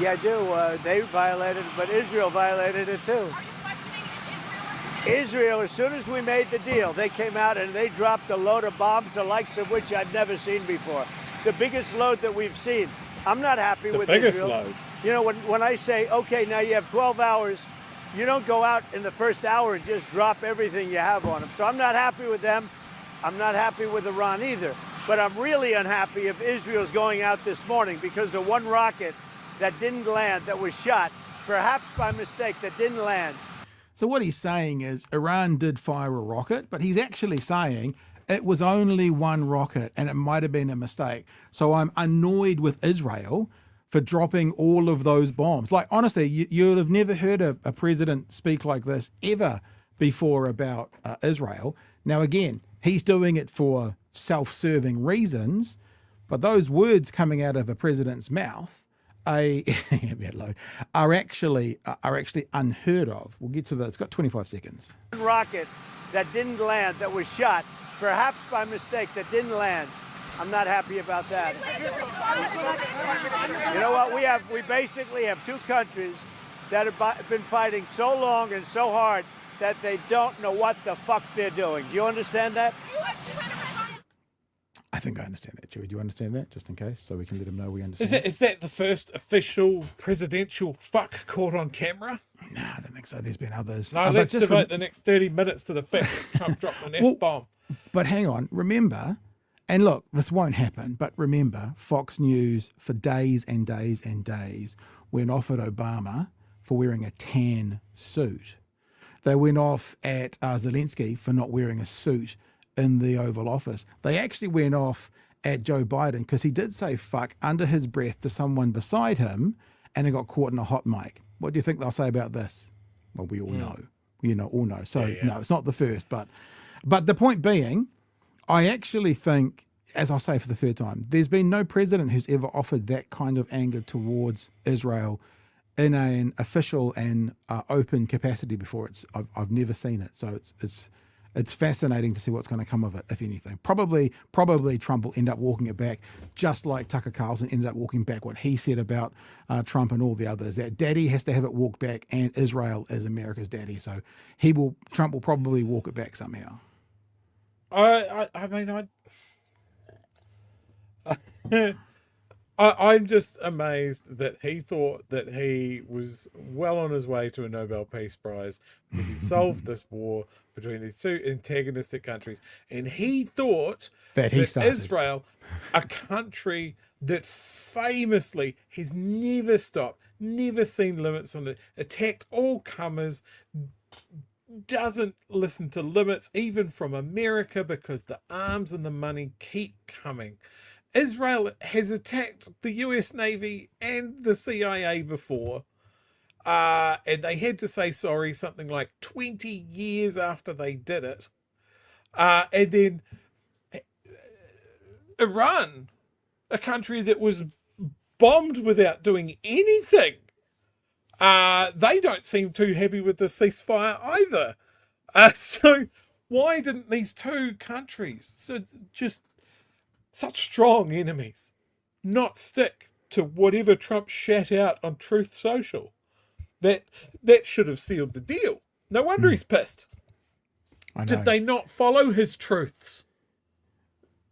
Speaker 8: Yeah, I do. They violated it, but Israel violated it too.
Speaker 7: Are you questioning
Speaker 8: Israel, as soon as we made the deal, they came out and they dropped a load of bombs, the likes of which I've never seen before. The biggest load that we've seen. I'm not happy with Israel. The biggest load. You know, when I say, okay, now you have 12 hours, you don't go out in the first hour and just drop everything you have on them. So I'm not happy with them. I'm not happy with Iran either. But I'm really unhappy if Israel's going out this morning because of one rocket that didn't land, that was shot, perhaps by mistake, that didn't land.
Speaker 2: So what he's saying is Iran did fire a rocket, but he's actually saying it was only one rocket and it might have been a mistake. So I'm annoyed with Israel for dropping all of those bombs. Like, honestly, you'll have never heard a president speak like this ever before about Israel. Now, again, he's doing it for self-serving reasons, but those words coming out of a president's mouth are actually unheard of. We'll get to that. It's got 25 seconds.
Speaker 8: One rocket that didn't land, that was shot, perhaps by mistake, that didn't land. I'm not happy about that. You know what? We basically have two countries that have been fighting so long and so hard that they don't know what the fuck they're doing. Do you understand that?
Speaker 2: I think I understand that, Chewie. Do you understand that? Just in case, so we can let him know we understand.
Speaker 3: Is that the first official presidential fuck caught on camera?
Speaker 2: No, I don't think so. There's been others.
Speaker 3: No, let's devote the next 30 minutes to the fact that Trump dropped an F-bomb.
Speaker 2: But hang on, remember, and look, this won't happen, but remember, Fox News for days and days and days went off at Obama for wearing a tan suit. They went off at Zelensky for not wearing a suit in the Oval Office. They actually went off at Joe Biden because he did say fuck under his breath to someone beside him and it got caught in a hot mic. What do you think they'll say about this? Well, we all know. You know, all know. So, no, it's not the first. But the point being, I actually think, as I'll say for the third time, there's been no president who's ever offered that kind of anger towards Israel in an official and open capacity before. I've never seen it. So it's fascinating to see what's going to come of it, if anything. Probably Trump will end up walking it back, just like Tucker Carlson ended up walking back what he said about Trump and all the others. That daddy has to have it walked back, and Israel is America's daddy. So Trump will probably walk it back somehow.
Speaker 3: I'm just amazed that he thought that he was well on his way to a Nobel Peace Prize because he solved this war between these two antagonistic countries. And he thought that Israel, a country that famously has never stopped, never seen limits on it, attacked all comers, doesn't listen to limits even from America because the arms and the money keep coming. Israel has attacked the US Navy and the CIA before, and they had to say sorry something like 20 years after they did it. And then Iran, a country that was bombed without doing anything, they don't seem too happy with the ceasefire either. So why didn't these two countries, just such strong enemies, not stick to whatever Trump shat out on Truth Social? That should have sealed the deal. No wonder he's pissed. Did they not follow his truths?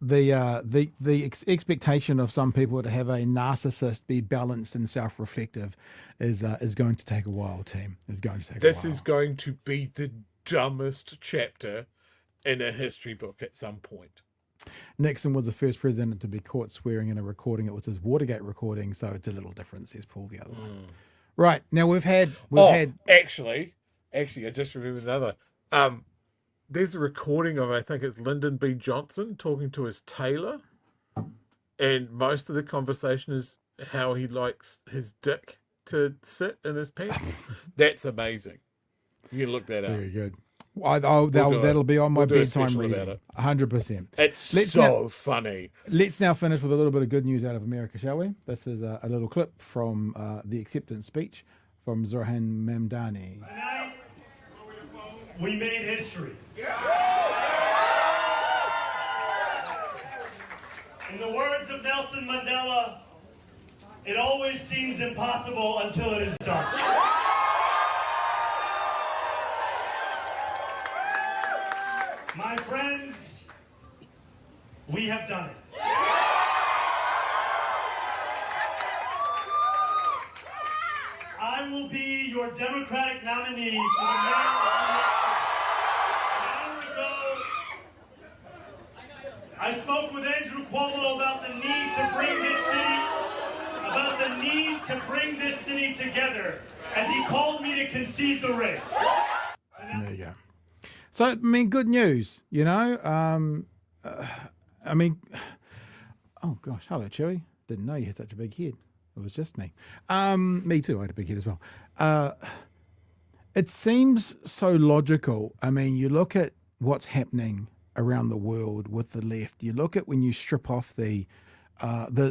Speaker 2: The expectation of some people to have a narcissist be balanced and self-reflective is going to take a while, team. Is going to take a while.
Speaker 3: This is going to be the dumbest chapter in a history book at some point.
Speaker 2: Nixon was the first president to be caught swearing in a recording. It was his Watergate recording, so it's a little different, says Paul, the other one. Right, now we've had...
Speaker 3: Actually, I just remembered another. There's a recording of, I think it's Lyndon B. Johnson talking to his tailor, and most of the conversation is how he likes his dick to sit in his pants. That's amazing. You can look that up.
Speaker 2: Very good. That'll be on my bedtime reading. 100%.
Speaker 3: It's funny.
Speaker 2: Let's now finish with a little bit of good news out of America, shall we? This is a little clip from the acceptance speech from Zoran Mamdani.
Speaker 9: Tonight, we made history. In the words of Nelson Mandela, it always seems impossible until it is done. My friends, we have done it. I will be your Democratic nominee for the mayoral election. An hour ago, I spoke with Andrew Cuomo about the need to bring this city together, as he called me to concede the race.
Speaker 2: There you go. So, I mean, good news, you know. Oh gosh, hello, Chewy. Didn't know you had such a big head. It was just me. Me too. I had a big head as well. It seems so logical. I mean, you look at what's happening around the world with the left. You look at when you strip off the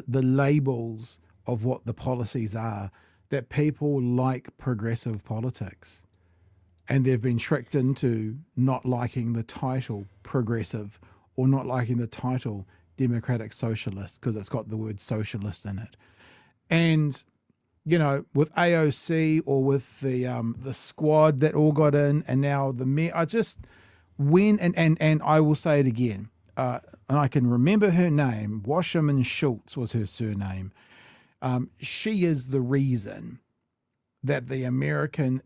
Speaker 2: labels of what the policies are, that people like progressive politics. And they've been tricked into not liking the title progressive or not liking the title democratic socialist because it's got the word socialist in it. And, you know, with AOC or with the squad that all got in and now the mayor, and I will say it again, and I can remember her name, Wasserman Schultz was her surname. She is the reason that the American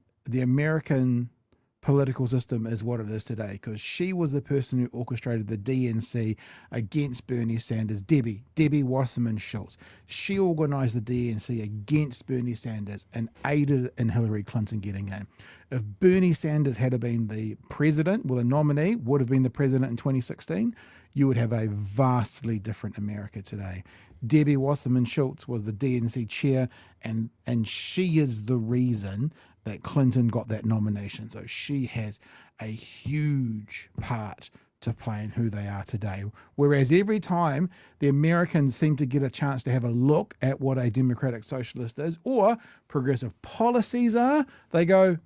Speaker 2: political system is what it is today, because she was the person who orchestrated the DNC against Bernie Sanders, Debbie Wasserman Schultz. She organized the DNC against Bernie Sanders and aided in Hillary Clinton getting in. If Bernie Sanders had been the president, well, the nominee would have been the president in 2016, you would have a vastly different America today. Debbie Wasserman Schultz was the DNC chair, and she is the reason that Clinton got that nomination. So she has a huge part to play in who they are today. Whereas every time the Americans seem to get a chance to have a look at what a democratic socialist is or progressive policies are, they go,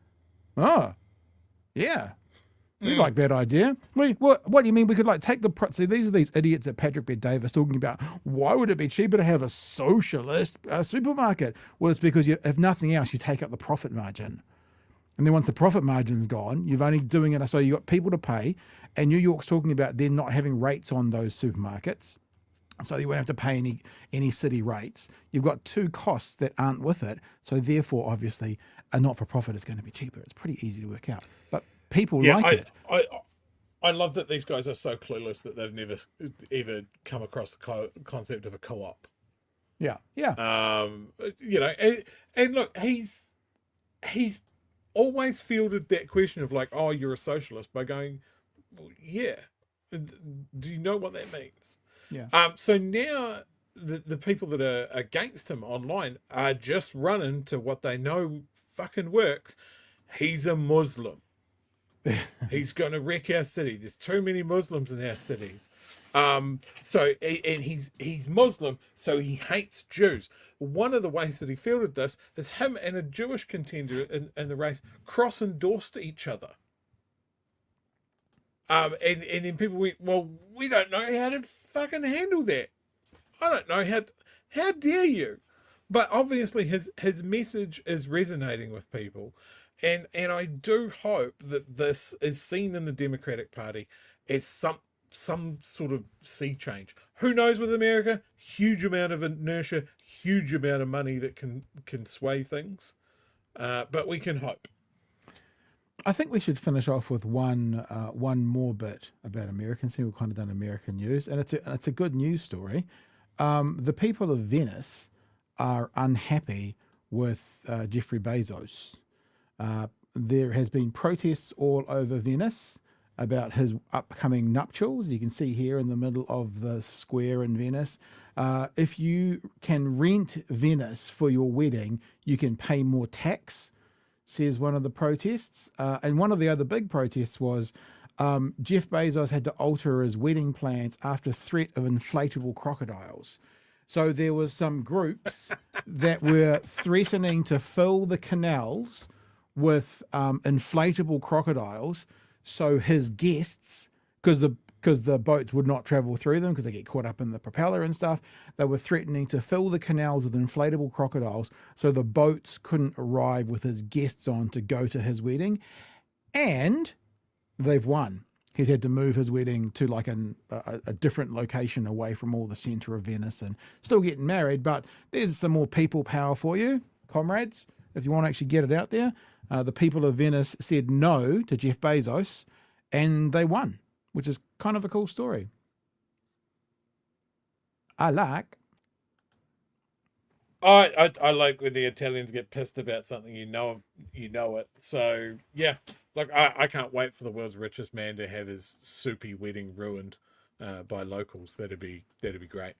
Speaker 2: oh, yeah, We like that idea. What do you mean we could take see, these are these idiots at Patrick Bet-Davis talking about why would it be cheaper to have a socialist supermarket? Well, it's because if nothing else, you take up the profit margin. And then once the profit margin's gone, you've only doing it, so you've got people to pay. And New York's talking about them not having rates on those supermarkets. So you won't have to pay any city rates. You've got two costs that aren't with it. So therefore, obviously, a not-for-profit is going to be cheaper. It's pretty easy to work out. But people like it.
Speaker 3: I love that these guys are so clueless that they've never ever come across the concept of a co-op.
Speaker 2: Yeah.
Speaker 3: And look, he's always fielded that question of oh, you're a socialist, by going, well, yeah. Do you know what that means?
Speaker 2: Yeah.
Speaker 3: So now the people that are against him online are just running to what they know fucking works. He's a Muslim. He's going to wreck our city. There's too many Muslims in our cities. And he's Muslim, so he hates Jews. One of the ways that he fielded this is him and a Jewish contender in the race cross-endorsed each other. And then people went, well, we don't know how to fucking handle that. I don't know how dare you? But obviously his message is resonating with people. And I do hope that this is seen in the Democratic Party as some sort of sea change. Who knows with America? Huge amount of inertia, huge amount of money that can sway things. But we can hope.
Speaker 2: I think we should finish off with one more bit about Americans. We've kind of done American news, and it's a good news story. The people of Venice are unhappy with Jeffrey Bezos. There has been protests all over Venice about his upcoming nuptials. You can see here in the middle of the square in Venice. If you can rent Venice for your wedding, you can pay more tax, says one of the protests. And one of the other big protests was Jeff Bezos had to alter his wedding plans after threat of inflatable crocodiles. So there was some groups that were threatening to fill the canals with inflatable crocodiles, so his guests, because the boats would not travel through them because they get caught up in the propeller and stuff, they were threatening to fill the canals with inflatable crocodiles so the boats couldn't arrive with his guests on to go to his wedding. And they've won. He's had to move his wedding to a different location away from all the centre of Venice, and still getting married, but there's some more people power for you, comrades, if you want to actually get it out there. The people of Venice said no to Jeff Bezos, and they won, which is kind of a cool story. I like
Speaker 3: when the Italians get pissed about something, you know it. So yeah, I can't wait for the world's richest man to have his soupy wedding ruined by locals. That'd be great.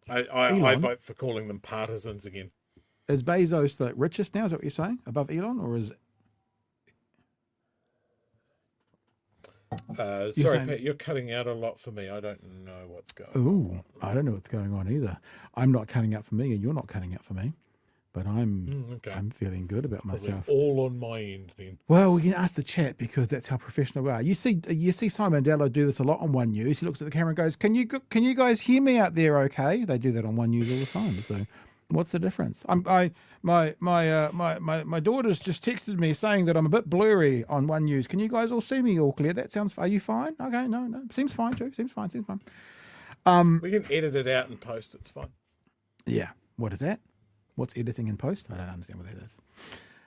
Speaker 3: I vote for calling them partisans again.
Speaker 2: Is Bezos the richest now? Is that what you're saying? Above Elon, or is?
Speaker 3: Sorry, saying... Pat, you're cutting out a lot for me. I don't know what's going on.
Speaker 2: Ooh, I don't know what's going on either. I'm not cutting out for me, and you're not cutting out for me. But I'm feeling good about myself.
Speaker 3: Probably all on my end then.
Speaker 2: Well, we can ask the chat because that's how professional we are. You see Simon Dallow do this a lot on One News. He looks at the camera and goes, "Can you guys hear me out there? Okay?" They do that on One News all the time. So. What's the difference? My daughter's just texted me saying that I'm a bit blurry on One News. Can you guys all see me all clear? That sounds. Are you fine? Okay, no. Seems fine too. Seems fine.
Speaker 3: We can edit it out and post. It's fine.
Speaker 2: Yeah. What is that? What's editing and post? I don't understand what that is.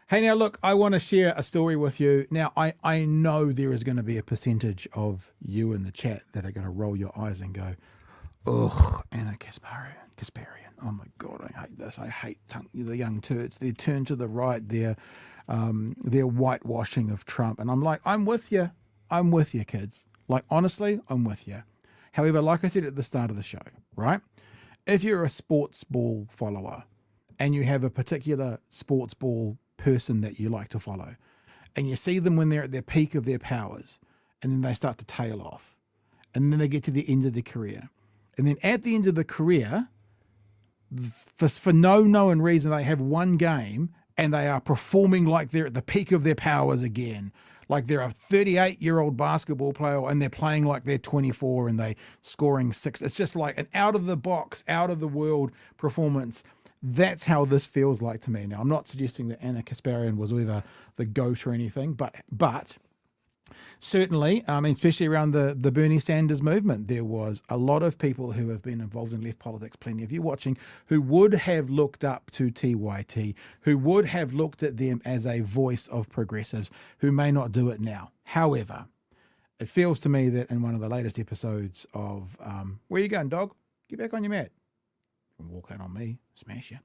Speaker 2: Hey, now look, I want to share a story with you. Now, I know there is going to be a percentage of you in the chat that are going to roll your eyes and go, "Ugh, Anna Kasparian. Oh my God, I hate this. I hate the young turds. They turn to the right. Their whitewashing of Trump." And I'm like, I'm with you. I'm with you, kids. Like, honestly, I'm with you. However, like I said at the start of the show, right? If you're a sports ball follower and you have a particular sports ball person that you like to follow, and you see them when they're at their peak of their powers, and then they start to tail off, and then they get to the end of their career. And then at the end of the career, for no known reason, they have one game and they are performing like they're at the peak of their powers again. Like they're a 38-year-old basketball player and they're playing like they're 24 and they scoring 6. It's just like an out of the box, out of the world performance. That's how this feels like to me. Now, I'm not suggesting that Anna Kasparian was ever the GOAT or anything, but certainly, I mean, especially around the Bernie Sanders movement, there was a lot of people who have been involved in left politics, plenty of you watching, who would have looked up to TYT, who would have looked at them as a voice of progressives, who may not do it now. However, it feels to me that in one of the latest episodes of Where You Going, Dog? Get back on your mat. Walk out on me, smash you.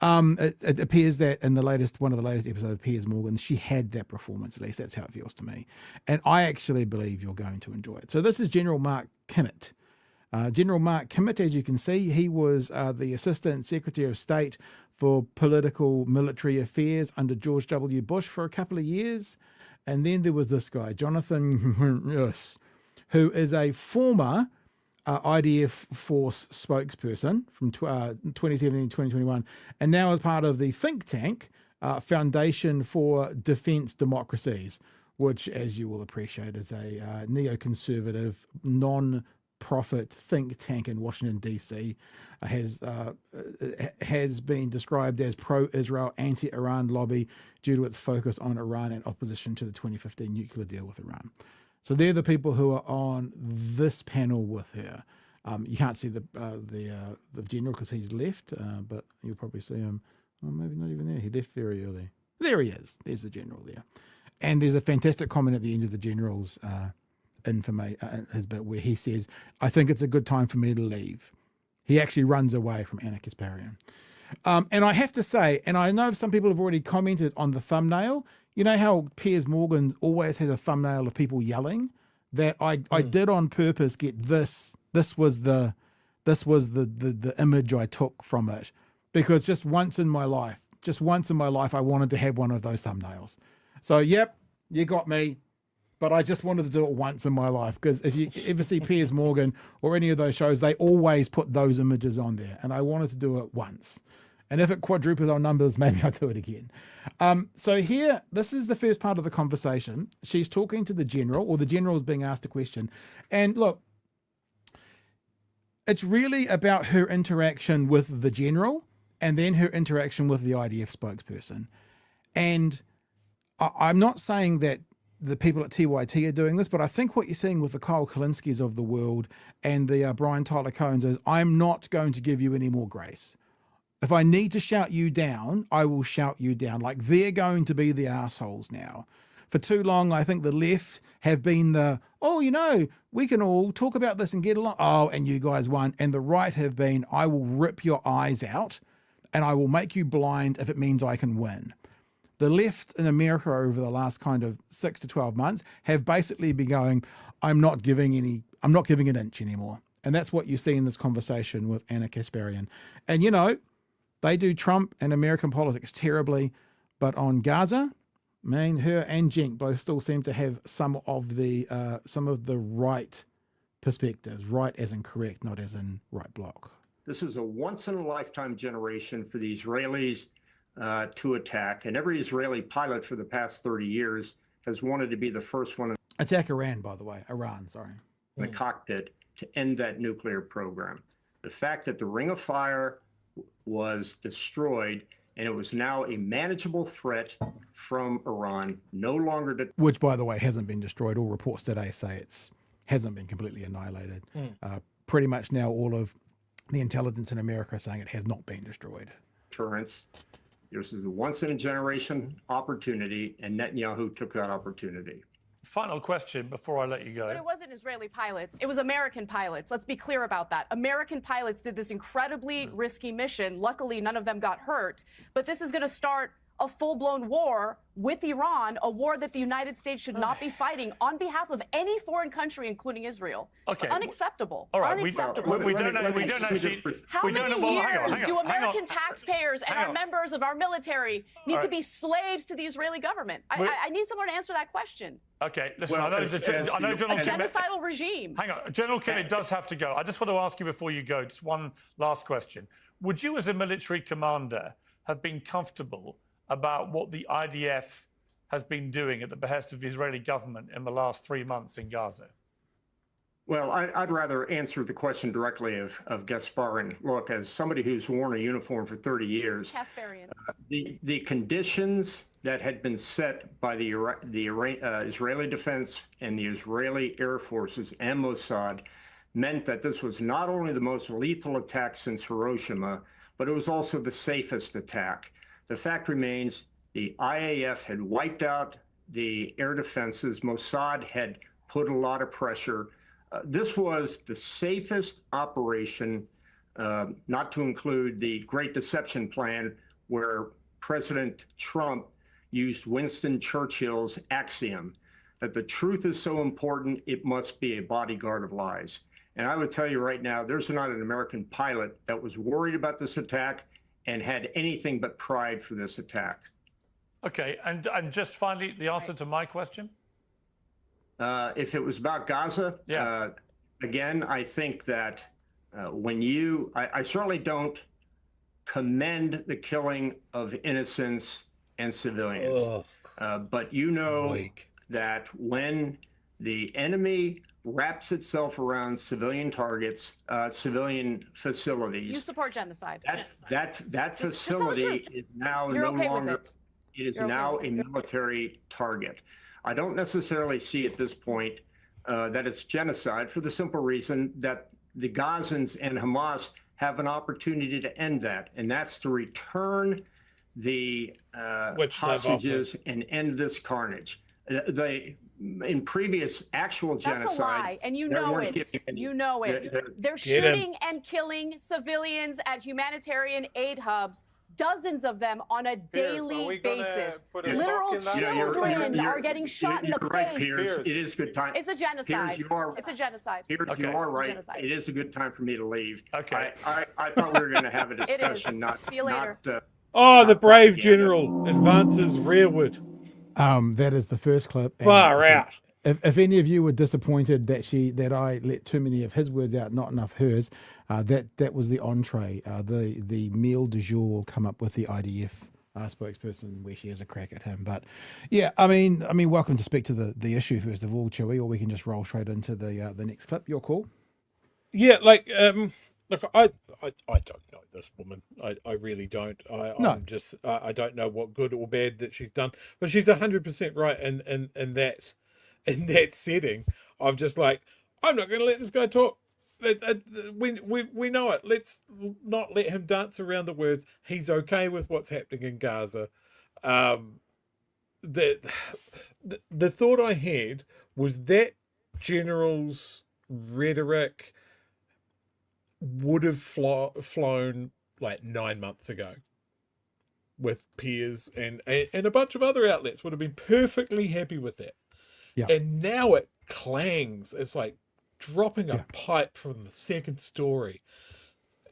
Speaker 2: It appears that in one of the latest episodes of Piers Morgan, she had that performance. At least that's how it feels to me, and I actually believe you're going to enjoy it. So this is General Mark Kimmett. General Mark Kimmett, as you can see, he was the Assistant Secretary of State for Political Military Affairs under George W. Bush for a couple of years, and then there was this guy, Jonathan, who is a former IDF force spokesperson from 2017 to 2021, and now as part of the think tank Foundation for Defence Democracies, which, as you will appreciate, is a neoconservative, non-profit think tank in Washington, D.C., has been described as pro-Israel, anti-Iran lobby due to its focus on Iran and opposition to the 2015 nuclear deal with Iran. So they're the people who are on this panel with her. You can't see the general because he's left, but you'll probably see him. Well, maybe not even there. He left very early. There he is. There's the general there. And there's a fantastic comment at the end of the general's his bit where he says, "I think it's a good time for me to leave." He actually runs away from Anna Kasparian. And I have to say, and I know some people have already commented on the thumbnail. You know how Piers Morgan always has a thumbnail of people yelling? That I did on purpose get this. This was the image I took from it, because just once in my life, I wanted to have one of those thumbnails. So yep, you got me, but I just wanted to do it once in my life, because if you ever see Piers Morgan or any of those shows, they always put those images on there, and I wanted to do it once. And if it quadruples our numbers, maybe I'll do it again. So here, this is the first part of the conversation. She's talking to the general, or the general is being asked a question. And look, it's really about her interaction with the general and then her interaction with the IDF spokesperson. And I'm not saying that the people at TYT are doing this, but I think what you're seeing with the Kyle Kalinskis of the world and the Brian Tyler Cohens is, I'm not going to give you any more grace. If I need to shout you down, I will shout you down. Like, they're going to be the assholes now. For too long, I think the left have been we can all talk about this and get along. Oh, and you guys won. And the right have been, I will rip your eyes out and I will make you blind if it means I can win. The left in America over the last kind of 6 to 12 months have basically been going, I'm not giving an inch anymore. And that's what you see in this conversation with Anna Kasparian. And, they do Trump and American politics terribly, but on Gaza, man, her and Cenk both still seem to have some of the right perspectives, right as in correct, not as in right block.
Speaker 10: This is a once-in-a-lifetime generation for the Israelis to attack, and every Israeli pilot for the past 30 years has wanted to be the first one
Speaker 2: attack Iran, by the way. Iran, sorry.
Speaker 10: In the cockpit to end that nuclear program. The fact that the Ring of Fire was destroyed and it was now a manageable threat from Iran, no longer
Speaker 2: which, by the way, hasn't been destroyed. All reports today say it hasn't been completely annihilated. Pretty much now all of the intelligence in America are saying it has not been destroyed.
Speaker 10: Deterrence. This is a once-in-a-generation opportunity, and Netanyahu took that opportunity.
Speaker 11: Final question before I let you go.
Speaker 7: But it wasn't Israeli pilots. It was American pilots. Let's be clear about that. American pilots did this incredibly risky mission. Luckily, none of them got hurt. But this is going to start a full-blown war with Iran, a war that the United States should not be fighting on behalf of any foreign country, including Israel.
Speaker 11: Okay.
Speaker 7: It's unacceptable.
Speaker 11: All right.
Speaker 7: Unacceptable.
Speaker 11: We don't actually.
Speaker 7: How many years do American taxpayers and our members of our military need to be slaves to the Israeli government? I need someone to answer that question.
Speaker 11: Okay, listen, I know General Kimmett,
Speaker 7: genocidal regime.
Speaker 11: Hang on, General Kimmett does have to go. I just want to ask you before you go, just one last question. Would you, as a military commander, have been comfortable about what the IDF has been doing at the behest of the Israeli government in the last 3 months in Gaza?
Speaker 10: Well, I'd rather answer the question directly of Kasparian. Look, as somebody who's worn a uniform for 30 years,
Speaker 7: Kasparian.
Speaker 10: The conditions that had been set by the Israeli Defense and the Israeli Air Forces and Mossad meant that this was not only the most lethal attack since Hiroshima, but it was also the safest attack. The fact remains the IAF had wiped out the air defenses. Mossad had put a lot of pressure. This was the safest operation, not to include the Great Deception Plan, where President Trump used Winston Churchill's axiom that the truth is so important, it must be a bodyguard of lies. And I would tell you right now, there's not an American pilot that was worried about this attack and had anything but pride for this attack.
Speaker 11: Okay, and just finally, the answer to my question?
Speaker 10: If it was about Gaza, again, I think that I certainly don't commend the killing of innocents and civilians. But you know that when the enemy wraps itself around civilian targets, civilian facilities,
Speaker 7: You support genocide.
Speaker 10: that facility is now no longer, it is now a military target. I don't necessarily see at this point that it's genocide, for the simple reason that the Gazans and Hamas have an opportunity to end that, and that's to return the hostages and end this carnage. In previous actual genocides,
Speaker 7: that's a lie, and you know it. You know it. They're shooting and killing civilians at humanitarian aid hubs, dozens of them on a daily basis. Literal children are getting shot in the face.
Speaker 10: Piers, it is a good time.
Speaker 7: It's a genocide.
Speaker 10: Piers,
Speaker 7: it's a genocide.
Speaker 10: Piers, you are right. It is a good time for me to leave.
Speaker 11: Okay.
Speaker 10: I thought we were going to have a discussion.
Speaker 7: See you later.
Speaker 3: The brave general advances rearward.
Speaker 2: That is the first clip.
Speaker 3: Far out.
Speaker 2: If any of you were disappointed that I let too many of his words out, not enough hers, that was the entree. The meal du jour will come up with the IDF spokesperson where she has a crack at him. But yeah, I mean, welcome to speak to the issue first of all, Chewy, or we can just roll straight into the next clip. Your call.
Speaker 3: Yeah, look, I don't know this woman. I really don't. I don't know what good or bad that she's done, but she's 100% right. And that's in that setting of just like, I'm not going to let this guy talk. We know it. Let's not let him dance around the words. He's okay with what's happening in Gaza. The thought I had was that general's rhetoric would have flown like 9 months ago with Piers and a bunch of other outlets would have been perfectly happy with that. Yeah. And now it clangs. It's like dropping a pipe from the second story.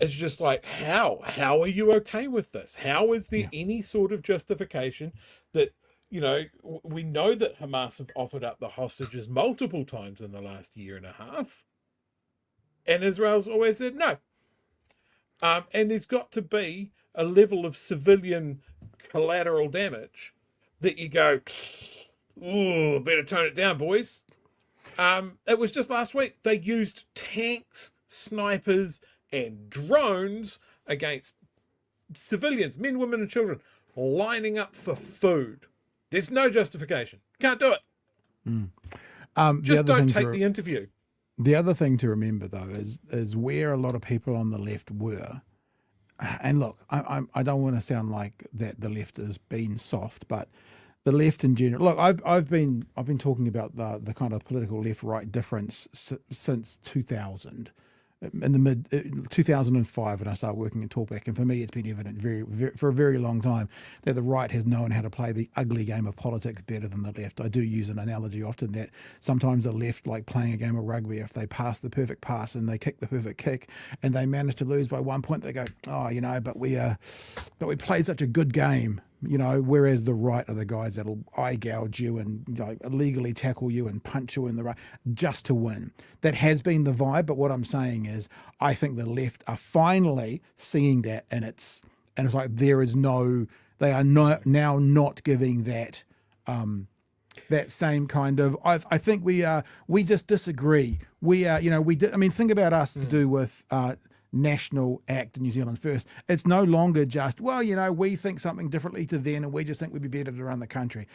Speaker 3: It's just like, how are you okay with this? How is there any sort of justification that, we know that Hamas have offered up the hostages multiple times in the last year and a half. And Israel's always said no. And there's got to be a level of civilian collateral damage that you go, ooh, better tone it down, boys. It was just last week. They used tanks, snipers, and drones against civilians, men, women, and children, lining up for food. There's no justification. Can't do it. Just don't take the interview.
Speaker 2: The other thing to remember, though, is where a lot of people on the left were. And look, I don't want to sound like that the left has been soft, but the left in general. Look, I've been talking about the kind of political left-right difference since 2000. In the mid 2005 when I started working at Talkback, and for me it's been evident for a very long time that the right has known how to play the ugly game of politics better than the left. I do use an analogy often that sometimes the left, like playing a game of rugby, if they pass the perfect pass and they kick the perfect kick and they manage to lose by 1 point, they go, but we played such a good game. Whereas the right are the guys that'll eye gouge you and illegally tackle you and punch you in the right just to win. That has been the vibe, but what I'm saying is I think the left are finally seeing that, and it's like they are now not giving that that same kind of. I think we just disagree. We are, I mean, think about us to do with National Act New Zealand First. It's no longer just, we think something differently to then, and we just think we'd be better to run the country.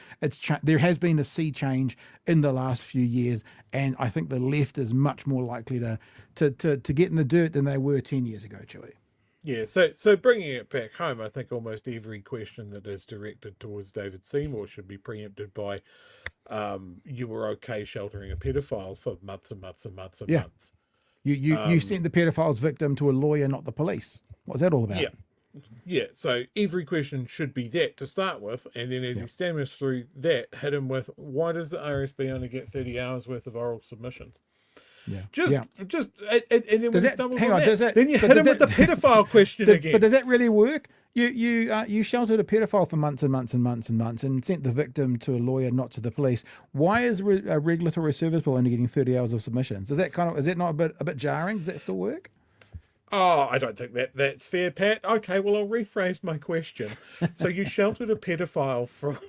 Speaker 2: There has been a sea change in the last few years, and I think the left is much more likely to get in the dirt than they were 10 years ago, Chewy.
Speaker 3: Yeah, so bringing it back home, I think almost every question that is directed towards David Seymour should be preempted by, you were okay sheltering a pedophile for months and months and months and months. You sent the pedophile's victim to a lawyer, not the police. What's that all about? Yeah. So every question should be that to start with, and then as he stammers through that, hit him with, why does the RSB only get 30 hours worth of oral submissions? And then when he stumbles on that, then you hit him with the pedophile question again.
Speaker 2: But does that really work? You sheltered a pedophile for months and months and months and months and sent the victim to a lawyer, not to the police. Why is a regulatory service bill only getting 30 hours of submissions? Is that not a bit jarring? Does that still work?
Speaker 3: Oh, I don't think that's fair, Pat. Okay, well, I'll rephrase my question. So you sheltered a pedophile from...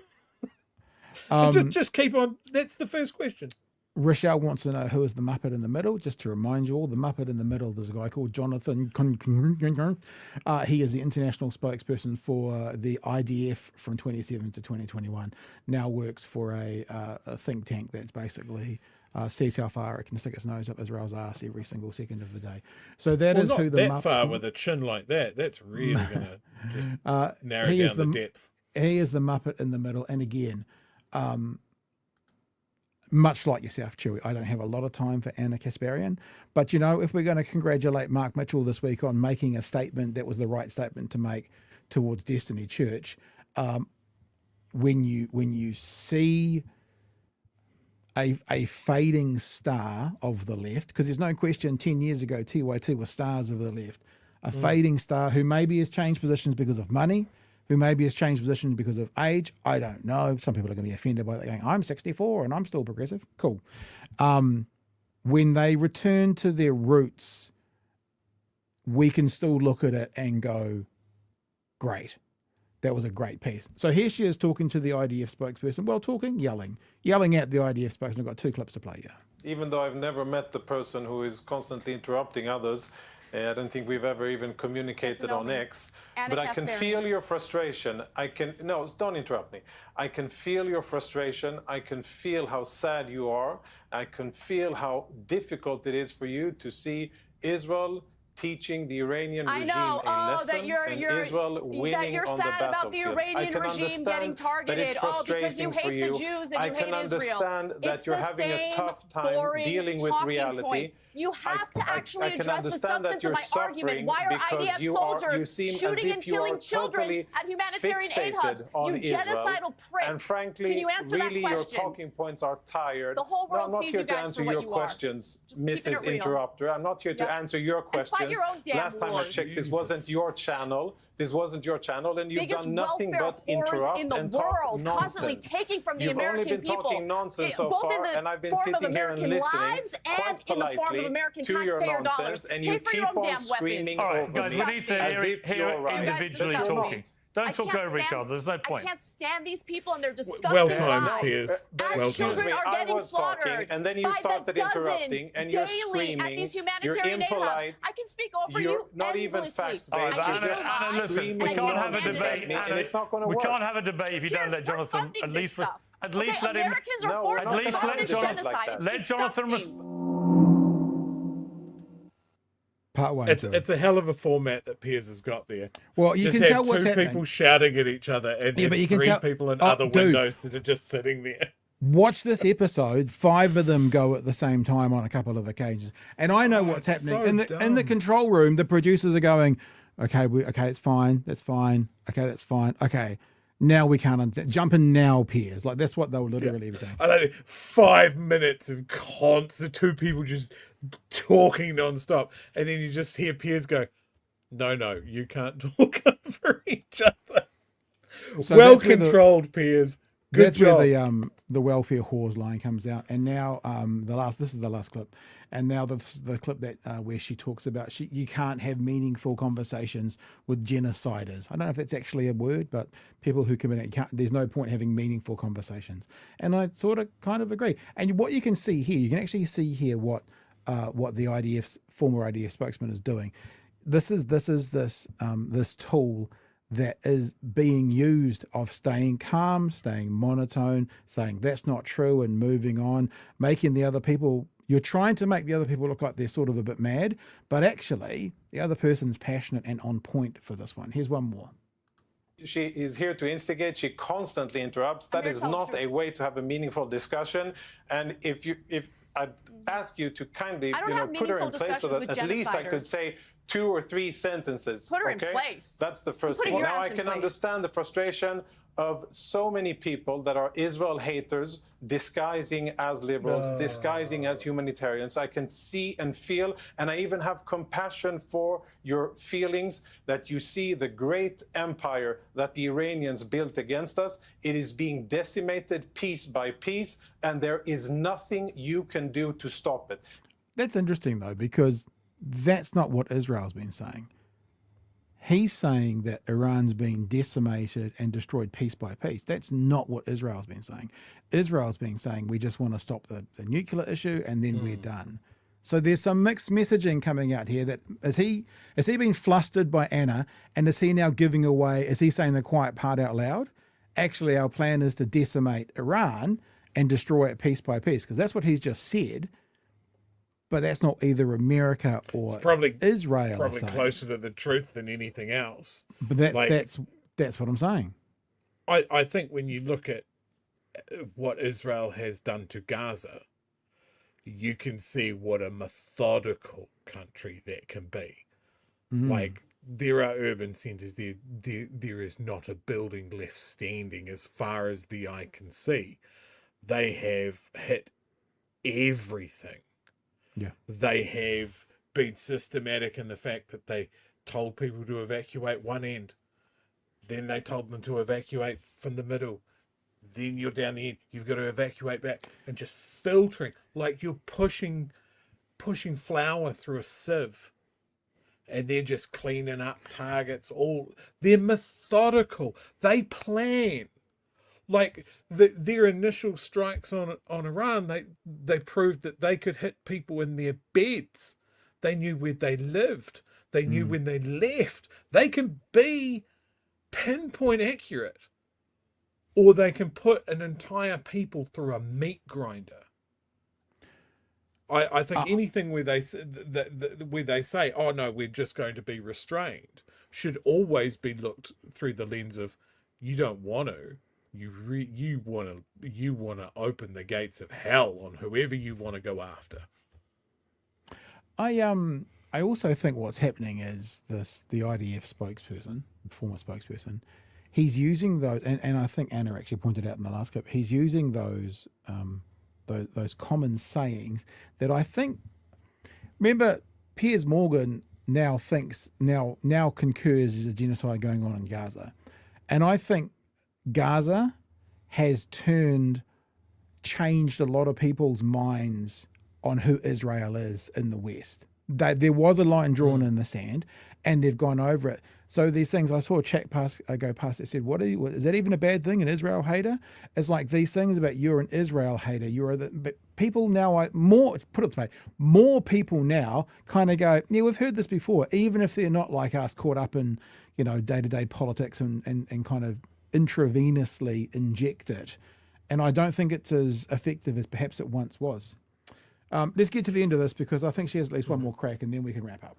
Speaker 3: just keep on. That's the first question.
Speaker 2: Rochelle wants to know who is the Muppet in the middle. Just to remind you all, the Muppet in the middle, there's a guy called Jonathan. He is the international spokesperson for the IDF from 2017 to 2021. Now works for a think tank that's basically sees how far it can stick its nose up Israel's arse every single second of the day. So that is who the Muppet.
Speaker 3: Not that far with a chin like that. That's really going to just narrow down the depth.
Speaker 2: He is the Muppet in the middle. And again, much like yourself, Chewy, I don't have a lot of time for Anna Kasparian. But, if we're going to congratulate Mark Mitchell this week on making a statement that was the right statement to make towards Destiny Church, when you see a fading star of the left, because there's no question 10 years ago TYT were stars of the left, a fading star who maybe has changed positions because of money, who maybe has changed positions because of age. I don't know. Some people are going to be offended by that, going, I'm 64 and I'm still progressive. Cool. When they return to their roots, we can still look at it and go, great. That was a great piece. So here she is talking to the IDF spokesperson. Well, yelling at the IDF spokesperson. I've got 2 clips to play here.
Speaker 12: Even though I've never met the person who is constantly interrupting others, I don't think we've ever even communicated on X, but I can feel your frustration. No, don't interrupt me. I can feel your frustration. I can feel how sad you are. I can feel how difficult it is for you to see Israel teaching the Iranian regime a lesson and Israel winning on the battlefield. I can understand that it's frustrating for you. I can understand that you're having a tough time dealing with reality.
Speaker 7: You have to actually address the substance of my argument. Why are IDF
Speaker 12: you
Speaker 7: soldiers
Speaker 12: seem
Speaker 7: shooting
Speaker 12: as
Speaker 7: and
Speaker 12: if you
Speaker 7: killing
Speaker 12: are
Speaker 7: children
Speaker 12: totally
Speaker 7: at humanitarian aid hubs?
Speaker 12: on
Speaker 7: You
Speaker 12: Israel.
Speaker 7: genocidal prick.
Speaker 12: And frankly,
Speaker 7: Can you answer
Speaker 12: really
Speaker 7: that
Speaker 12: your
Speaker 7: question?
Speaker 12: talking points are tired.
Speaker 7: The whole world
Speaker 12: I'm not
Speaker 7: sees
Speaker 12: here
Speaker 7: you
Speaker 12: to
Speaker 7: guys
Speaker 12: answer
Speaker 7: for what
Speaker 12: your
Speaker 7: you are.
Speaker 12: questions,
Speaker 7: Just keeping it
Speaker 12: Mrs.
Speaker 7: real.
Speaker 12: Interrupter. I'm not here to answer your questions.
Speaker 7: your own damn
Speaker 12: Last time I
Speaker 7: wars.
Speaker 12: checked, this wasn't your channel. This wasn't your channel, and you've
Speaker 7: Biggest
Speaker 12: done nothing
Speaker 7: welfare
Speaker 12: but
Speaker 7: whores
Speaker 12: interrupt
Speaker 7: in the
Speaker 12: and
Speaker 7: world,
Speaker 12: talk nonsense.
Speaker 7: constantly taking from the
Speaker 12: You've
Speaker 7: American
Speaker 12: only been
Speaker 7: people,
Speaker 12: talking nonsense so
Speaker 7: both
Speaker 12: far,
Speaker 7: in the
Speaker 12: and I've been
Speaker 7: form of
Speaker 12: sitting here and
Speaker 7: American
Speaker 12: listening
Speaker 7: lives and
Speaker 12: quite
Speaker 7: in the form of
Speaker 12: politely
Speaker 7: American
Speaker 12: to your
Speaker 7: taxpayer
Speaker 12: nonsense,
Speaker 7: dollars.
Speaker 12: and
Speaker 7: Pay
Speaker 12: you
Speaker 7: for your
Speaker 12: keep
Speaker 7: own
Speaker 12: on
Speaker 7: damn
Speaker 12: screaming
Speaker 7: weapons.
Speaker 11: All right,
Speaker 12: over
Speaker 11: guys,
Speaker 12: me
Speaker 11: we need to
Speaker 12: as
Speaker 11: hear
Speaker 12: if you're right.
Speaker 11: individually
Speaker 7: disgust me.
Speaker 11: talking. Don't talk
Speaker 7: can't
Speaker 11: over each
Speaker 7: stand-
Speaker 11: other. There's no point.
Speaker 7: I can't stand these people and their disgusting
Speaker 3: Well timed,
Speaker 7: lives.
Speaker 3: Piers.
Speaker 12: But
Speaker 3: Well
Speaker 12: excuse
Speaker 3: timed.
Speaker 12: me,
Speaker 7: are
Speaker 12: I
Speaker 7: getting
Speaker 12: was talking,
Speaker 7: slaughtered
Speaker 12: and then you
Speaker 7: by the
Speaker 12: started
Speaker 7: dozens
Speaker 12: interrupting, and you're
Speaker 7: daily
Speaker 12: screaming.
Speaker 7: at these
Speaker 12: You're
Speaker 7: humanitarian aid hubs.
Speaker 12: impolite.
Speaker 7: I can speak over
Speaker 12: You're
Speaker 7: you
Speaker 12: not even
Speaker 7: endlessly.
Speaker 12: facts-based.
Speaker 11: All right,
Speaker 12: You're
Speaker 11: Anna,
Speaker 12: just
Speaker 11: listen,
Speaker 12: screaming
Speaker 11: we can't have a
Speaker 12: nonsense
Speaker 11: debate.
Speaker 12: at me,
Speaker 11: Anna,
Speaker 12: and it's not going to
Speaker 11: we
Speaker 12: work.
Speaker 11: can't have a debate if you don't
Speaker 7: Piers,
Speaker 11: let
Speaker 7: we're
Speaker 11: Jonathan
Speaker 7: funding
Speaker 11: at
Speaker 7: this
Speaker 11: least
Speaker 7: stuff.
Speaker 11: at least
Speaker 7: Okay,
Speaker 11: let him.
Speaker 7: Americans are
Speaker 12: No,
Speaker 7: forced
Speaker 12: we're
Speaker 7: to
Speaker 12: not
Speaker 11: least
Speaker 7: fund
Speaker 11: let
Speaker 7: the
Speaker 11: Jonathan-
Speaker 7: genocide. It's
Speaker 11: let Jonathan
Speaker 7: disgusting.
Speaker 2: Part 1.
Speaker 3: It's a hell of a format that Piers has got there.
Speaker 2: Well, you
Speaker 3: Just
Speaker 2: can
Speaker 3: have
Speaker 2: tell what's
Speaker 3: two
Speaker 2: happening.
Speaker 3: people shouting at each other, and
Speaker 2: Yeah, but you can
Speaker 3: 3
Speaker 2: tell-
Speaker 3: people in
Speaker 2: Oh,
Speaker 3: other
Speaker 2: dude.
Speaker 3: windows that are just sitting there.
Speaker 2: Watch this episode. 5 of them go at the same time on a couple of occasions, and I know what's
Speaker 3: it's
Speaker 2: happening
Speaker 3: so
Speaker 2: in the
Speaker 3: dumb.
Speaker 2: control room. The producers are going, "Okay, okay, it's fine. That's fine. Okay, that's fine. Okay, now we can't jump in now, Piers." Like that's what they'll literally be doing.
Speaker 3: I don't know, 5 minutes of constant 2 people just talking nonstop, and then you just hear Piers go, "No, you can't talk over each other."
Speaker 2: So
Speaker 3: Well
Speaker 2: that's where
Speaker 3: controlled, Piers. Good
Speaker 2: That's
Speaker 3: job.
Speaker 2: where the welfare whores line comes out, and now this is the last clip, and now the clip that where she talks about you can't have meaningful conversations with genociders. I don't know if that's actually a word, but people who commit it, there's no point having meaningful conversations. And I sort of kind of agree. And what you can see here, you can actually see here what the former IDF spokesman is doing. This tool that is being used of staying calm, staying monotone, saying that's not true and moving on, making the other people, you're trying to make the other people look like they're sort of a bit mad, but actually the other person's passionate and on point for this one. Here's one more.
Speaker 12: She is here to instigate. She constantly interrupts. That is not a way to have a meaningful discussion. And if I'd ask you to kindly, put her in place so that at least I could say 2 or 3 sentences.
Speaker 7: Put her in place.
Speaker 12: That's the first thing. Now I can understand the frustration of so many people that are Israel haters disguising as liberals, disguising as humanitarians. I can see and feel, and I even have compassion for your feelings that you see the great empire that the Iranians built against us. It is being decimated piece by piece, and there is nothing you can do to stop it.
Speaker 2: That's interesting, though, because that's not what Israel's been saying. He's saying that Iran's been decimated and destroyed piece by piece. That's not what Israel's been saying. Israel's been saying we just want to stop the nuclear issue and then we're done. So there's some mixed messaging coming out here. That has he been flustered by Anna, and is he now giving away, is he saying the quiet part out loud? Actually, our plan is to decimate Iran and destroy it piece by piece, because that's what he's just said. But that's not either America or Israel.
Speaker 3: Probably closer to the truth than anything else.
Speaker 2: But that's what I'm saying.
Speaker 3: I think when you look at what Israel has done to Gaza, you can see what a methodical country that can be. Like, there are urban centres. There is not a building left standing as far as the eye can see. They have hit everything.
Speaker 2: Yeah.
Speaker 3: They have been systematic in the fact that they told people to evacuate one end. Then they told them to evacuate from the middle. Then you're down the end. You've got to evacuate back, and just filtering like you're pushing flour through a sieve. And they're just cleaning up targets. They're methodical. They plan. Like their initial strikes on Iran, they proved that they could hit people in their beds. They knew where they lived. They knew when they left. They can be pinpoint accurate, or they can put an entire people through a meat grinder. I think anything where they say, "Oh no, we're just going to be restrained," should always be looked through the lens of, you don't want to. You want to open the gates of hell on whoever you want to go after.
Speaker 2: I also think what's happening is the IDF spokesperson, former spokesperson, he's using those, and I think Anna actually pointed out in the last clip, he's using those common sayings that I think. Remember, Piers Morgan now concurs there's a genocide going on in Gaza, and I think Gaza has changed a lot of people's minds on who Israel is in the West. There was a line drawn in the sand, and they've gone over it. So these things, I saw a chat go past that said, is that even a bad thing, an Israel hater? It's like these things about you're an Israel hater. But people now more people now kind of go, yeah, we've heard this before, even if they're not like us, caught up in day-to-day politics and kind of intravenously inject it. And I don't think it's as effective as perhaps it once was. Let's get to the end of this, because I think she has at least one more crack, and then we can wrap up.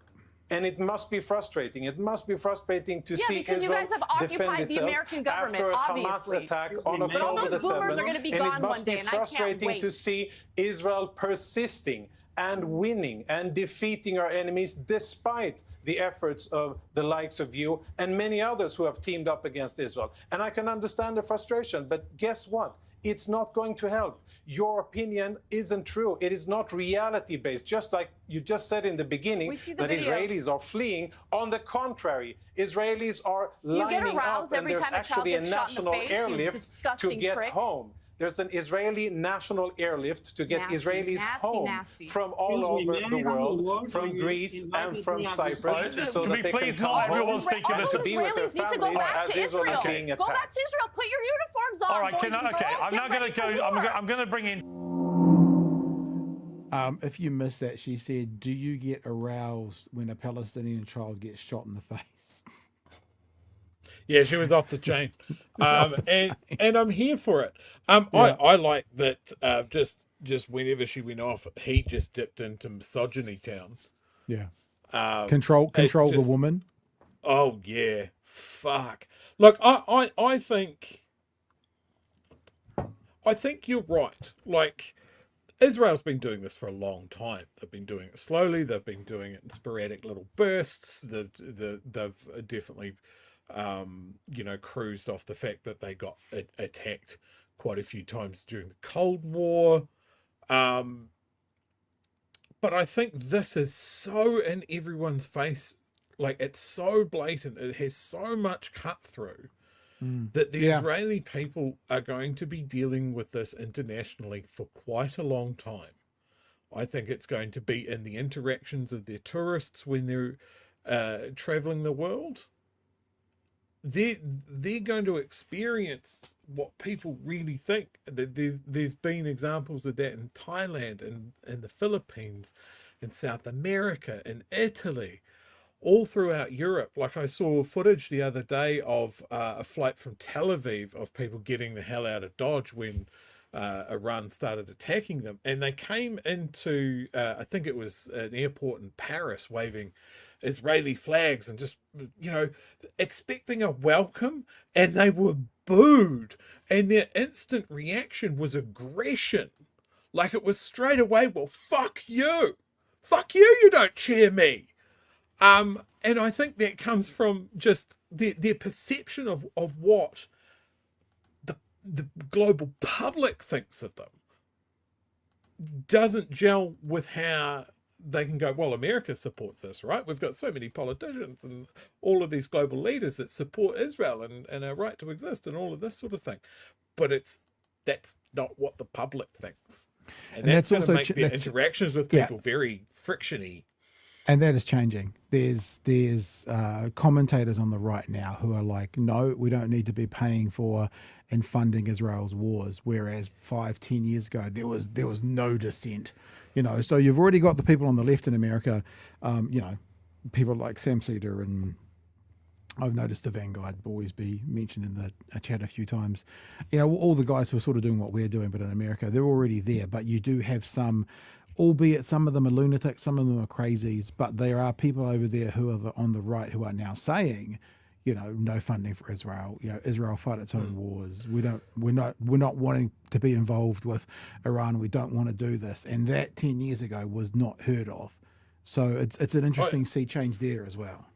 Speaker 12: And it must be frustrating. It must be frustrating to see
Speaker 7: because
Speaker 12: Israel
Speaker 7: you guys have occupied the American government,
Speaker 12: after a
Speaker 7: obviously.
Speaker 12: Hamas attack on
Speaker 7: But all
Speaker 12: October
Speaker 7: those
Speaker 12: the 7th.
Speaker 7: boomers are going to be
Speaker 12: And
Speaker 7: gone
Speaker 12: it
Speaker 7: one
Speaker 12: must
Speaker 7: day,
Speaker 12: be
Speaker 7: and I can't
Speaker 12: frustrating
Speaker 7: wait.
Speaker 12: to see Israel persisting and winning and defeating our enemies despite the efforts of the likes of you and many others who have teamed up against Israel. And I can understand the frustration, but guess what? It's not going to help. Your opinion isn't true. It is not reality-based. Just like you just said in the beginning, that Israelis are fleeing. On the contrary, Israelis are lining up, and there's actually a national airlift to get home. There's an Israeli national airlift to get Israelis home from all over the world, from Greece and from Cyprus, so that they can come home to be with their families as Israel is being attacked.
Speaker 7: Go back to Israel. Put your uniforms on.
Speaker 11: All right, okay. I'm now going to go. I'm going to bring in.
Speaker 2: If you missed that, she said, "Do you get aroused when a Palestinian child gets shot in the face?"
Speaker 3: Yeah, she was off the chain. And I'm here for it. I like that just whenever she went off, he just dipped into misogyny town.
Speaker 2: Yeah. Control the woman.
Speaker 3: Oh yeah. Fuck. Look, I think you're right. Like, Israel's been doing this for a long time. They've been doing it slowly. They've been doing it in sporadic little bursts. They've definitely cruised off the fact that they got attacked quite a few times during the Cold War. But I think this is so in everyone's face. Like, it's so blatant. It has so much cut through that the Israeli people are going to be dealing with this internationally for quite a long time. I think it's going to be in the interactions of their tourists when they're traveling the world. They're going to experience what people really think. There's been examples of that in Thailand and in the Philippines, in South America, in Italy, all throughout Europe. Like, I saw footage the other day of a flight from Tel Aviv of people getting the hell out of Dodge when Iran started attacking them. And they came into, I think it was an airport in Paris, waving Israeli flags and just, expecting a welcome, and they were booed. And their instant reaction was aggression. Like, it was straight away, well, fuck you. Fuck you, you don't cheer me. And I think that comes from just their perception of what the global public thinks of them doesn't gel with how they can go, well, America supports this, right? We've got so many politicians and all of these global leaders that support Israel and our right to exist and all of this sort of thing. But that's not what the public thinks. And that's going to make the interactions with people very frictiony.
Speaker 2: And that is changing. There's commentators on the right now who are like, no, we don't need to be paying for and funding Israel's wars. Whereas 5-10 years ago, there was no dissent. So you've already got the people on the left in America, people like Sam Cedar, and I've noticed the Vanguard boys be mentioned in the chat a few times. All the guys who are sort of doing what we're doing, but in America, they're already there. But you do have some, albeit some of them are lunatics, some of them are crazies, but there are people over there who are on the right who are now saying, no funding for Israel. Israel fight its own wars. We're not wanting to be involved with Iran. We don't want to do this. And that 10 years ago was not heard of. So it's an interesting sea change there as well.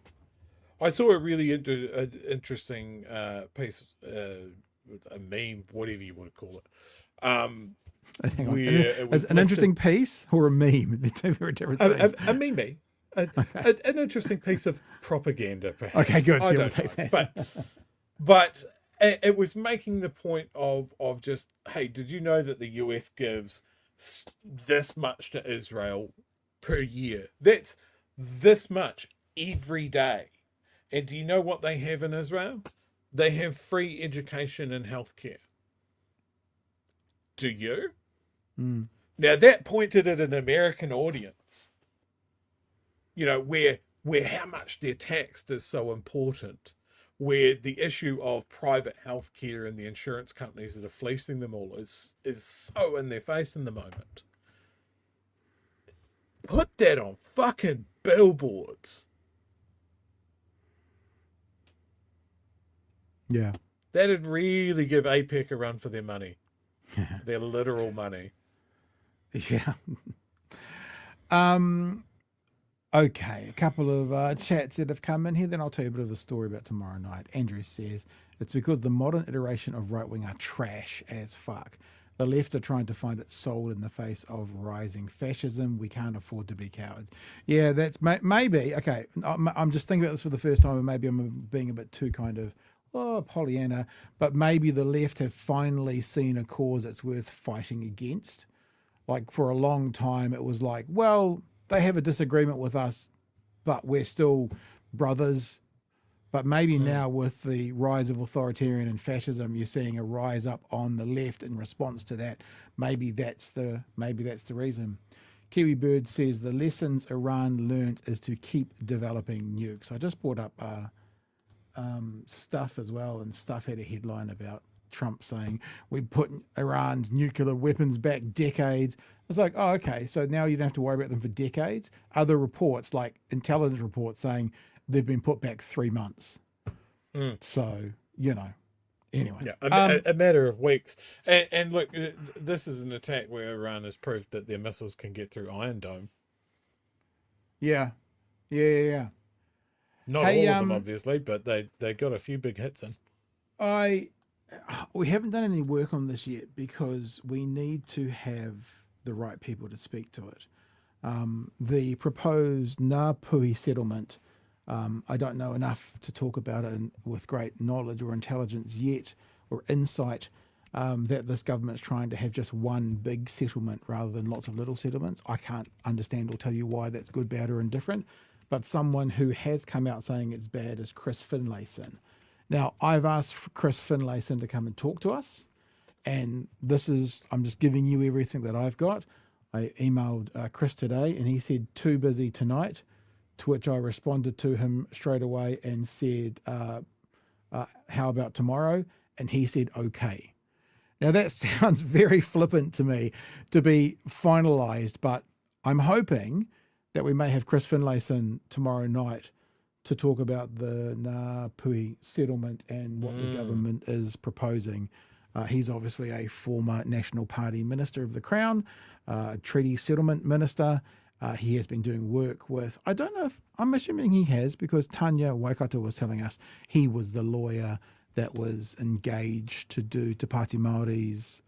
Speaker 3: I saw a really interesting piece, a meme, whatever you want to call it.
Speaker 2: An interesting piece or a meme? They're two very different things.
Speaker 3: A meme. An interesting piece of propaganda, perhaps.
Speaker 2: Okay, good. So you'll take that.
Speaker 3: But it was making the point of just, hey, did you know that the US gives this much to Israel per year? That's this much every day. And do you know what they have in Israel? They have free education and healthcare. Do you? Now, that pointed at an American audience, where how much they're taxed is so important, where the issue of private healthcare and the insurance companies that are fleecing them all is so in their face in the moment. Put that on fucking billboards.
Speaker 2: Yeah.
Speaker 3: That'd really give APEC a run for their money. Their literal money.
Speaker 2: Yeah. Okay, a couple of chats that have come in here. Then I'll tell you a bit of a story about tomorrow night. Andrew says, it's because the modern iteration of right-wing are trash as fuck. The left are trying to find its soul in the face of rising fascism. We can't afford to be cowards. Yeah, that's maybe. Okay, I'm just thinking about this for the first time, and maybe I'm being a bit too kind of oh, Pollyanna, but maybe the left have finally seen a cause that's worth fighting against. Like for a long time, it was like, well, they have a disagreement with us, but we're still brothers. But maybe now with the rise of authoritarian and fascism, you're seeing a rise up on the left in response to that. Maybe that's the reason. Kiwi Bird says the lessons Iran learnt is to keep developing nukes. I just brought up Stuff as well, and Stuff had a headline about Trump saying we put Iran's nuclear weapons back decades. It's like, oh, okay, so now you don't have to worry about them for decades. Other reports, like intelligence reports, saying they've been put back 3 months. So, anyway.
Speaker 3: Yeah, a matter of weeks. And look, this is an attack where Iran has proved that their missiles can get through Iron Dome.
Speaker 2: Yeah.
Speaker 3: Not all of them, obviously, but they got a few big hits in.
Speaker 2: We haven't done any work on this yet because we need to have the right people to speak to it. The proposed Ngāpuhi settlement, I don't know enough to talk about it with great knowledge or intelligence yet, or insight, that this government's trying to have just one big settlement rather than lots of little settlements. I can't understand or tell you why that's good, bad, or indifferent. But someone who has come out saying it's bad is Chris Finlayson. Now, I've asked Chris Finlayson to come and talk to us, and I'm just giving you everything that I've got. I emailed Chris today, and he said, too busy tonight, to which I responded to him straight away and said, how about tomorrow? And he said, okay. Now, that sounds very flippant to me to be finalised, but I'm hoping that we may have Chris Finlayson tomorrow night to talk about the Ngāpuhi settlement and what the government is proposing. He's obviously a former National Party Minister of the Crown, Treaty Settlement Minister. He has been doing work with, I don't know if, I'm assuming he has, because Tanya Waikato was telling us he was the lawyer that was engaged to do Te Pāti Māori's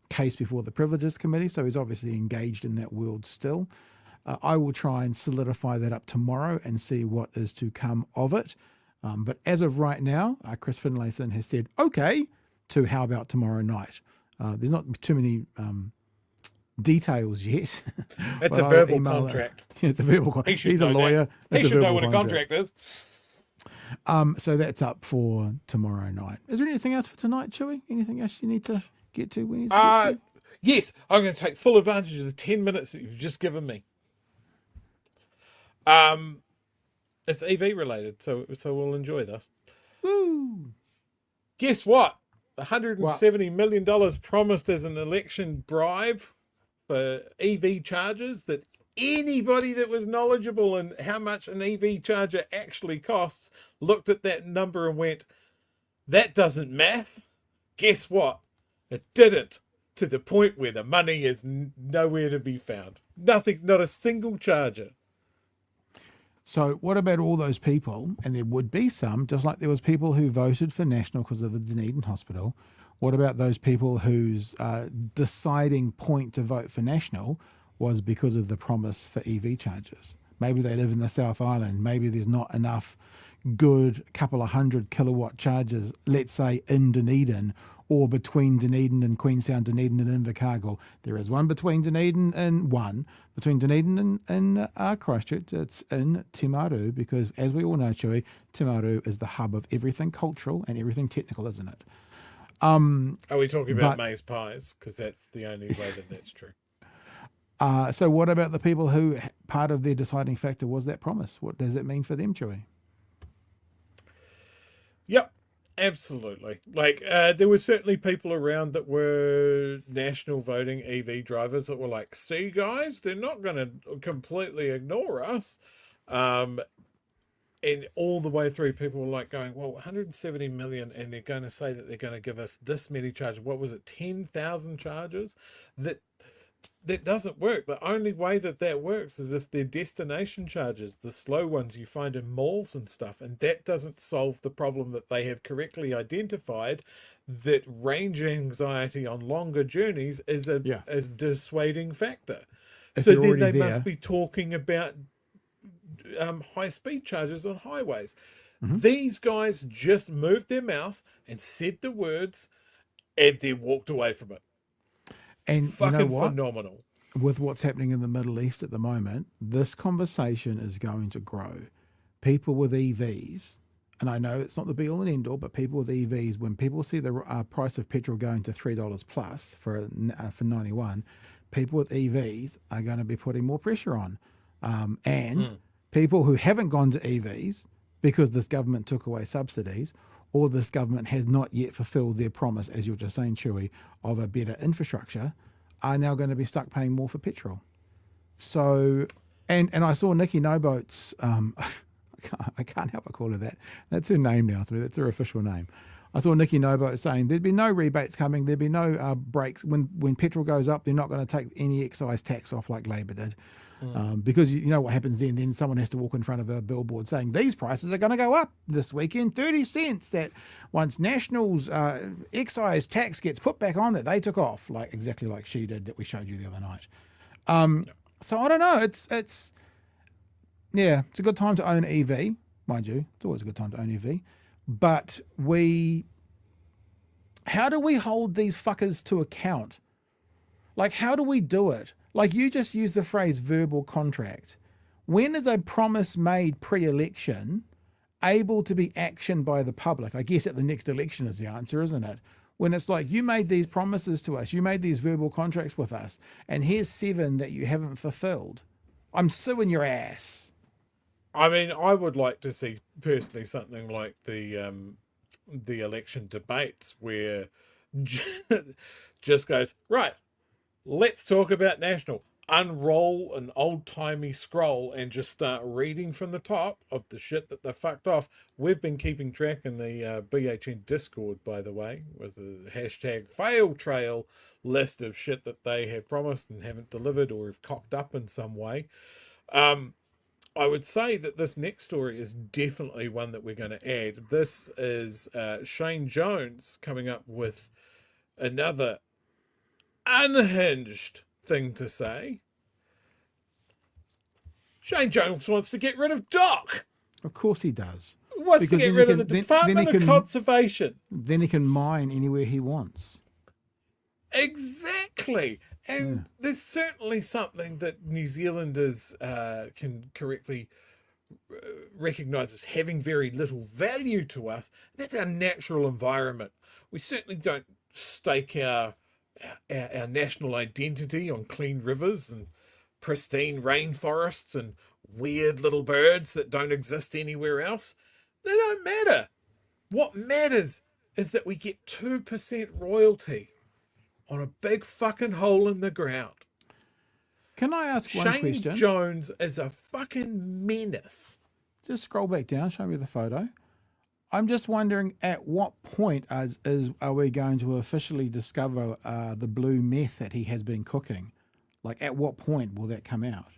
Speaker 2: case before the Privileges Committee, so he's obviously engaged in that world still. I will try and solidify that up tomorrow and see what is to come of it. But as of right now, Chris Finlayson has said, okay, to how about tomorrow night? There's not too many details yet.
Speaker 3: It's a verbal contract.
Speaker 2: It's a verbal contract. He's a lawyer.
Speaker 3: He should know what a contract is.
Speaker 2: So that's up for tomorrow night. Is there anything else for tonight, Chewy? Anything else you need to get to? We need to get to?
Speaker 3: Yes, I'm going to take full advantage of the 10 minutes that you've just given me. It's EV related, so we'll enjoy this.
Speaker 2: Woo!
Speaker 3: Guess what? $170 million promised as an election bribe for EV chargers, that anybody that was knowledgeable in how much an EV charger actually costs looked at that number and went, that doesn't math. Guess what? It didn't, to the point where the money is nowhere to be found. Nothing, not a single charger.
Speaker 2: So what about all those people, and there would be some, just like there was people who voted for National because of the Dunedin Hospital. What about those people whose deciding point to vote for National was because of the promise for EV chargers? Maybe they live in the South Island. Maybe there's not enough good couple of 100 kilowatt chargers, let's say in Dunedin, or between Dunedin and Queenstown, Dunedin and Invercargill. There is one between Dunedin and Christchurch. It's in Te Maru, because as we all know, Chewy, Te Maru is the hub of everything cultural and everything technical, isn't it?
Speaker 3: Are we talking about maize pies? Because that's the only way that's true.
Speaker 2: So what about the people who part of their deciding factor was that promise? What does that mean for them, Chewy?
Speaker 3: Yep. Absolutely. Like, there were certainly people around that were national voting EV drivers that were like, see, guys, they're not going to completely ignore us. And all the way through, people were like going, well, 170 million, and they're going to say that they're going to give us this many charges. What was it, 10,000 charges? That doesn't work. The only way that works is if they're destination charges, the slow ones you find in malls and stuff, and that doesn't solve the problem that they have correctly identified, that range anxiety on longer journeys is a dissuading factor. So then they must be talking about high speed charges on highways. These guys just moved their mouth and said the words and then walked away from it.
Speaker 2: And
Speaker 3: fucking
Speaker 2: you know what?
Speaker 3: phenomenal.
Speaker 2: With what's happening in the Middle East at the moment, this conversation is going to grow. People with EVs, and I know it's not the be all and end all, but people with EVs, when people see the price of petrol going to $3 plus for 91, people with EVs are going to be putting more pressure on. People who haven't gone to EVs because this government took away subsidies, or this government has not yet fulfilled their promise, as you're just saying, Chewy, of a better infrastructure, are now going to be stuck paying more for petrol. So, and I saw Nikki Noboat's, I can't help but call her that. That's her name now to me. That's her official name. I saw Nikki Noboat saying there'd be no rebates coming. There'd be no breaks. When petrol goes up, they're not going to take any excise tax off like Labor did. Because you know what happens then? Then someone has to walk in front of a billboard saying these prices are going to go up this weekend 30 cents. That once National's excise tax gets put back on that they took off, like exactly like she did that we showed you the other night. So I don't know. It's a good time to own EV, mind you. It's always a good time to own EV. But how do we hold these fuckers to account? Like, how do we do it? Like, you just used the phrase verbal contract. When is a promise made pre-election able to be actioned by the public? I guess at the next election is the answer, isn't it? When it's like, you made these promises to us, you made these verbal contracts with us, and here's 7 that you haven't fulfilled. I'm suing your ass.
Speaker 3: I mean, I would like to see personally something like the election debates where just goes, right, let's talk about National. Unroll an old-timey scroll and just start reading from the top of the shit that they fucked off. We've been keeping track in the BHN Discord, by the way, with the hashtag fail trail list of shit that they have promised and haven't delivered or have cocked up in some way. I would say that this next story is definitely one that we're going to add. This is Shane Jones coming up with another unhinged thing to say. Shane Jones wants to get rid of DOC.
Speaker 2: Of course he does.
Speaker 3: He wants to get rid of the Department of Conservation.
Speaker 2: Then he can mine anywhere he wants.
Speaker 3: Exactly. And there's certainly something that New Zealanders can correctly recognise as having very little value to us. That's our natural environment. We certainly don't stake our national identity on clean rivers and pristine rainforests and weird little birds that don't exist anywhere else. They don't matter. What matters is that we get 2% royalty on a big fucking hole in the ground.
Speaker 2: Can I ask one question?
Speaker 3: Shane Jones is a fucking menace.
Speaker 2: Just scroll back down, show me the photo. I'm just wondering, at what point are we going to officially discover the blue meth that he has been cooking? Like, at what point will that come out?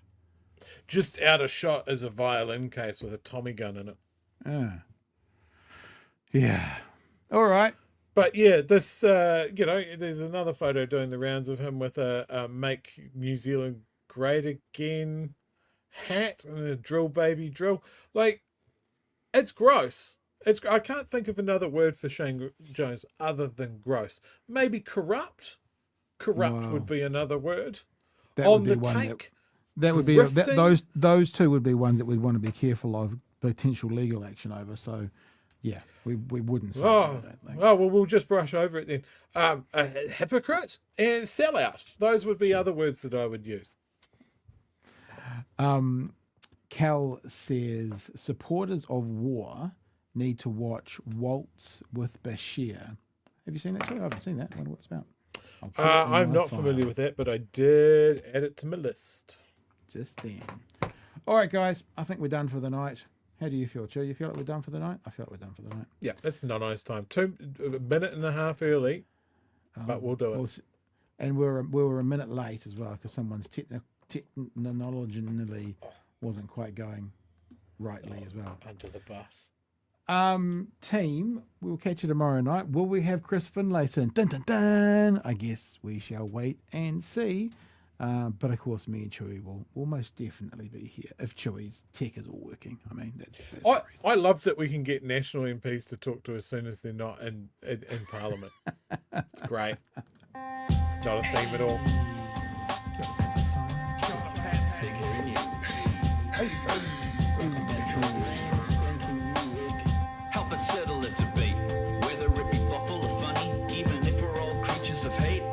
Speaker 3: Just out of shot is a violin case with a Tommy gun in it.
Speaker 2: Yeah. All right.
Speaker 3: But yeah, this, there's another photo doing the rounds of him with a Make New Zealand Great Again hat and a drill baby drill. Like, it's gross. I can't think of another word for Shane Jones other than gross. Maybe corrupt. Corrupt would be another word.
Speaker 2: That would be one that would be those two would be ones that we'd want to be careful of potential legal action over. So, yeah, we wouldn't say that, I don't think.
Speaker 3: Oh, well, we'll just brush over it then. A hypocrite and sellout. Those would be other words that I would use.
Speaker 2: Cal says supporters of war need to watch Waltz with Bashir. Have you seen that show? I haven't seen that. I wonder what it's about.
Speaker 3: I'm not familiar with that, but I did add it to my list.
Speaker 2: Just then. All right, guys. I think we're done for the night. How do you feel, Chu? You feel like we're done for the night? I feel like we're done for the night.
Speaker 3: Yeah, it's not nice time. A minute and a half early, but we'll do it.
Speaker 2: And we were a minute late as well because someone's technologically wasn't quite going rightly as well.
Speaker 3: Under the bus.
Speaker 2: Team, we'll catch you tomorrow night. Will we have Chris Finlayson? Dun, dun, dun. I guess we shall wait and see. But of course, me and Chewy will almost definitely be here if Chewy's tech is all working. I mean, that's
Speaker 3: I love that we can get national MPs to talk to us as soon as they're not in Parliament. It's great. It's not a theme at all.
Speaker 13: Help us settle a debate, whether it be thoughtful or funny, even if we're all creatures of hate.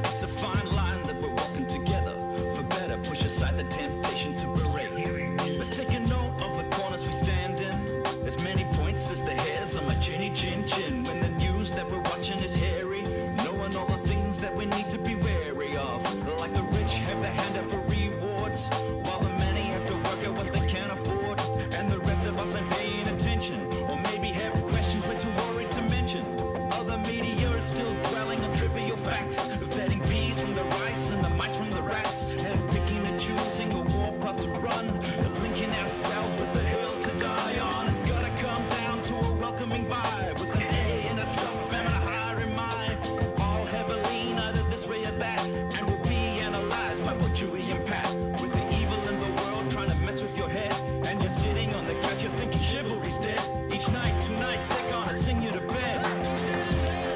Speaker 13: It's a fine line that we're walking together. For better, push aside the temptation to berate. Let's take a note of the corners we stand in. As many points as the hairs on my chinny chin chin. When the news that we're watching is hairy, knowing all the things that we need to be wary of. Like the rich have the hand out for rewards, while the many have to work out what they can't afford. And the rest of us ain't paying attention, or maybe have questions we're too worried to mention. Other media is still dwelling on trivial facts, vetting peas from the rice and the mice from the rats, and picking and choosing a warpath to run, and linking ourselves with the hill to die on. It's gotta come down to a welcoming vibe, with an A and a self and a higher in mind. All heavily, either this way or that, and will be analyzed by what Chewy and Pat. With the evil in the world trying to mess with your head, and you're sitting on the couch, you're thinking chivalry's dead. Each night, 2 nights, they're gonna sing you to bed.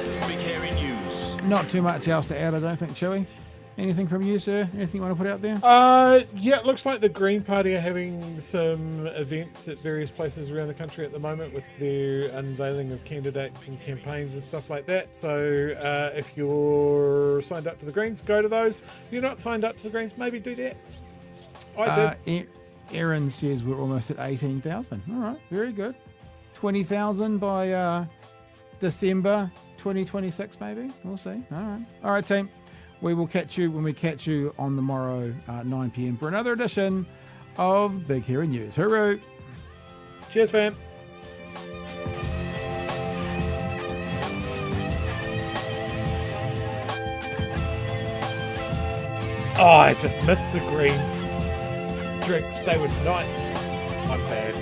Speaker 13: It's big hairy news.
Speaker 2: Not too much else to add, I don't think, Chewy. Anything from you, sir? Anything you want to put out there?
Speaker 3: Yeah, it looks like the Green Party are having some events at various places around the country at the moment with their unveiling of candidates and campaigns and stuff like that. So if you're signed up to the Greens, go to those. If you're not signed up to the Greens, maybe do that. I did.
Speaker 2: Aaron says we're almost at 18,000. All right, very good. 20,000 by December 2026, maybe. We'll see. All right, team. We will catch you when we catch you on the morrow, 9 p.m. for another edition of Big Hairy News. Hooroo!
Speaker 3: Cheers, fam. Oh, I just missed the Greens drinks. They were tonight. I'm bad.